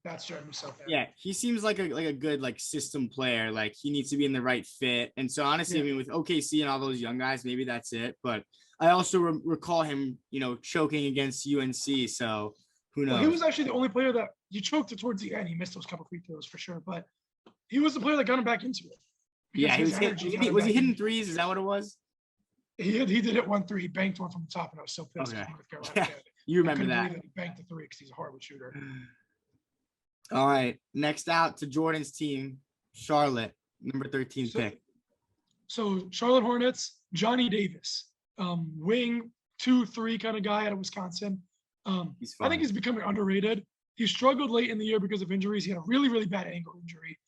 that's Jeremy Sohan. Yeah, he seems like a good system player. He needs to be in the right fit. And so honestly, I mean, with OKC and all those young guys, maybe that's it. But I also recall him, choking against UNC. So who knows? Well, he was actually the only player that you choked it towards the end. He missed those couple free throws for sure, but he was the player that got him back into it. Yeah, he was hitting threes? Is that what it was? He did it 1-3. He banked one from the top, and I was so pissed. Okay. North Carolina Yeah, you remember that. He banked the 3 because he's a horrible shooter. All right. Next out to Jordan's team, Charlotte, number 13 pick. So Charlotte Hornets, Johnny Davis, wing 2-3 kind of guy out of Wisconsin. I think he's becoming underrated. He struggled late in the year because of injuries. He had a really, really bad ankle injury,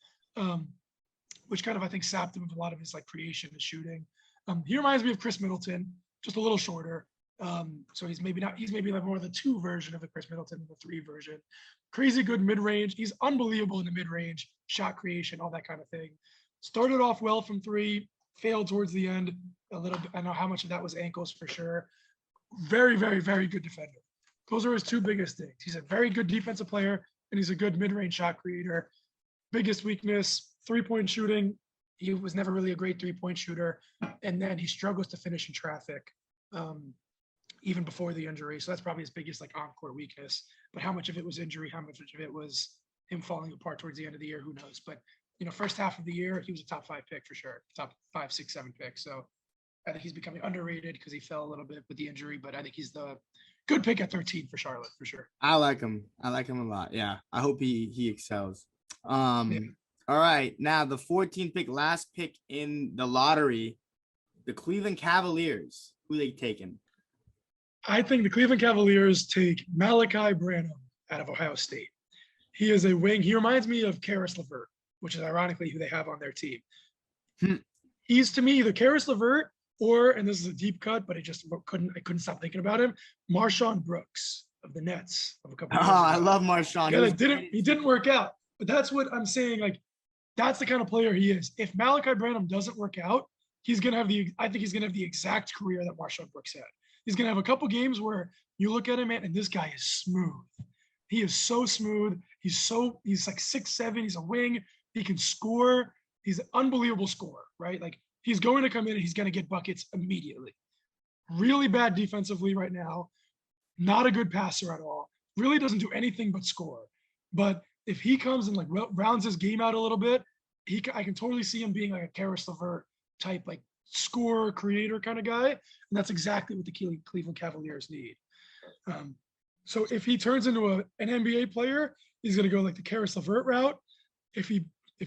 which kind of, I think, sapped him of a lot of his creation and shooting. He reminds me of Chris Middleton, just a little shorter. So he's maybe more of the 2 version of the Chris Middleton than the 3 version. Crazy good mid-range. He's unbelievable in the mid-range, shot creation, all that kind of thing. Started off well from 3, failed towards the end a little bit. I know how much of that was ankles for sure. Very, very, very good defender. Those are his 2 biggest things. He's a very good defensive player, and he's a good mid-range shot creator. Biggest weakness, 3-point shooting. He was never really a great 3-point shooter. And then he struggles to finish in traffic, even before the injury. So that's probably his biggest on-court weakness. But how much of it was injury, how much of it was him falling apart towards the end of the year, who knows? But, first half of the year, he was a top 5 pick for sure. Top 5, 6, 7 pick. So I think he's becoming underrated because he fell a little bit with the injury, but I think he's the good pick at 13 for Charlotte for sure. I like him. I like him a lot. Yeah. I hope he excels. All right. Now the 14th pick, last pick in the lottery, the Cleveland Cavaliers. Who they taking? I think the Cleveland Cavaliers take Malachi Branham out of Ohio State. He is a wing. He reminds me of Karis LeVert, which is ironically who they have on their team. He's to me either Karis LeVert or, and this is a deep cut, but I couldn't stop thinking about him, Marshawn Brooks of the Nets of a couple years ago. I love Marshawn. Yeah, he didn't work out. But that's what I'm saying. Like, that's the kind of player he is. If Malachi Branham doesn't work out, I think he's gonna have the exact career that Marshawn Brooks had. He's gonna have a couple games where you look at him, man, and this guy is smooth. He is so smooth. He's like 6'7". He's a wing. He can score. He's an unbelievable scorer, right? Like, he's going to come in and he's going to get buckets immediately. Really bad defensively right now. Not a good passer at all. Really doesn't do anything but score. But if he comes and like rounds his game out a little bit, I can totally see him being like a Karis LeVert type, like scorer, creator kind of guy. And that's exactly what the Cleveland Cavaliers need. So if he turns into an NBA player, he's going to go like the Karis LeVert route. If he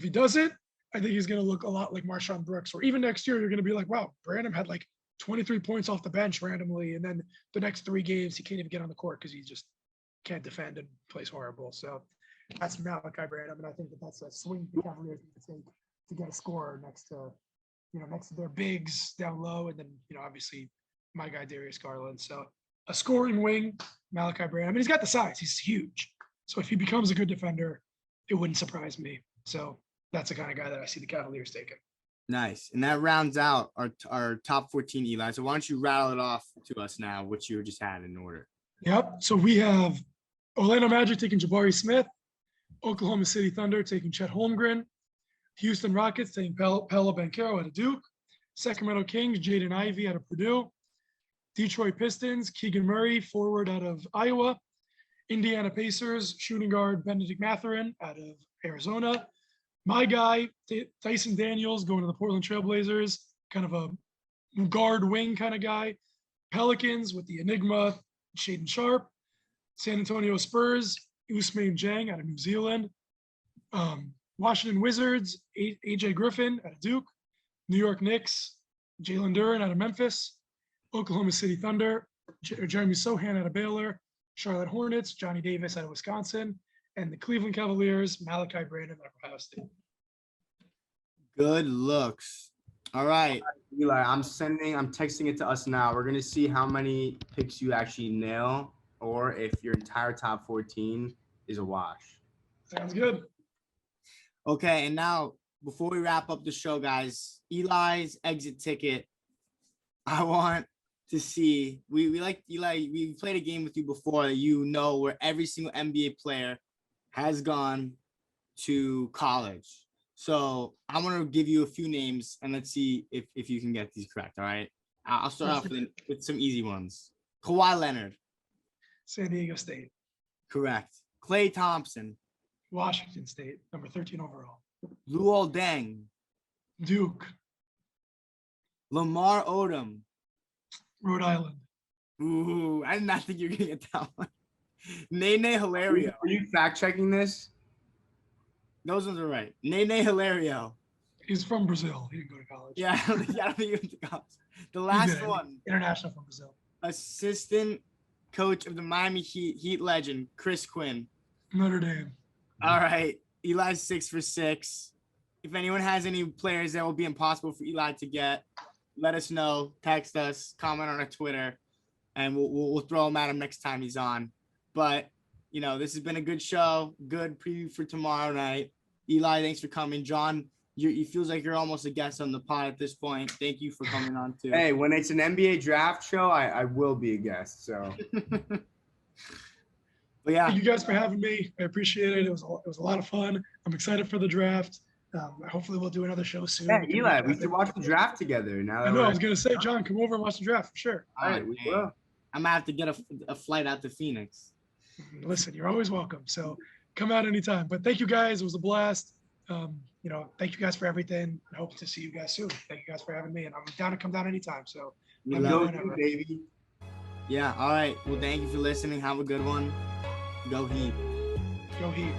doesn't, I think he's going to look a lot like Marshawn Brooks. Or even next year, you're going to be like, wow, Branham had like 23 points off the bench randomly, and then the next 3 games he can't even get on the court because he just can't defend and plays horrible. So that's Malachi Branham, and I think that's a swing the Cavaliers need to take to get a scorer next to their bigs down low, and then obviously my guy Darius Garland. So a scoring wing, Malachi Branham. I mean, he's got the size. He's huge. So if he becomes a good defender, it wouldn't surprise me. So that's the kind of guy that I see the Cavaliers taking. Nice. And that rounds out our top 14, Eli. So why don't you rattle it off to us now, what you just had in order? Yep. So we have Orlando Magic taking Jabari Smith, Oklahoma City Thunder taking Chet Holmgren, Houston Rockets taking Paolo Banchero out of Duke, Sacramento Kings, Jaden Ivey out of Purdue, Detroit Pistons, Keegan Murray, forward out of Iowa, Indiana Pacers, shooting guard Benedict Mathurin out of Arizona. My guy, Tyson Daniels, going to the Portland Trailblazers, kind of a guard wing kind of guy. Pelicans with the Enigma, Shaedon Sharpe. San Antonio Spurs, Ousmane Dieng out of New Zealand. Washington Wizards, AJ Griffin out of Duke. New York Knicks, Jalen Duren out of Memphis. Oklahoma City Thunder, Jeremy Sohan out of Baylor. Charlotte Hornets, Johnny Davis out of Wisconsin. And the Cleveland Cavaliers, Malachi Branham out of Ohio State. Good looks. All right. Eli, I'm texting it to us now. We're going to see how many picks you actually nail or if your entire top 14 is a wash. Sounds good. Okay, and now before we wrap up the show, guys, Eli's exit ticket. I want to see. We like Eli. We played a game with you before that where every single NBA player has gone to college. So I'm gonna give you a few names and let's see if you can get these correct. All right. I'll start off with some easy ones. Kawhi Leonard. San Diego State. Correct. Klay Thompson. Washington State, number 13 overall. Luol Deng. Duke. Lamar Odom. Rhode Island. Ooh, I did not think you were gonna get that one. Nene Hilario. Are you fact checking this? Those ones are right. Nene Hilario. He's from Brazil. He didn't go to college. Yeah, I don't think he went to college. The last one. International from Brazil. Assistant coach of the Miami Heat legend, Chris Quinn. Notre Dame. All right. Eli's 6 for 6. If anyone has any players that will be impossible for Eli to get, let us know. Text us, comment on our Twitter, and we'll throw him at him next time he's on. But, this has been a good show. Good preview for tomorrow night. Eli, thanks for coming. John, it feels like you're almost a guest on the pod at this point. Thank you for coming on, too. Hey, when it's an NBA draft show, I will be a guest. So, but yeah. Thank you guys for having me. I appreciate it. It was a lot of fun. I'm excited for the draft. Hopefully we'll do another show soon. Yeah, Eli, we should watch the draft together. Now I was going to say, John, come over and watch the draft for sure. All right, we will. I'm going to have to get a flight out to Phoenix. Listen, you're always welcome. So come out anytime. But thank you guys. It was a blast. Thank you guys for everything. I hope to see you guys soon. Thank you guys for having me. And I'm down to come down anytime. So we love you, baby. Yeah. All right. Well, thank you for listening. Have a good one. Go Heat. Go Heat.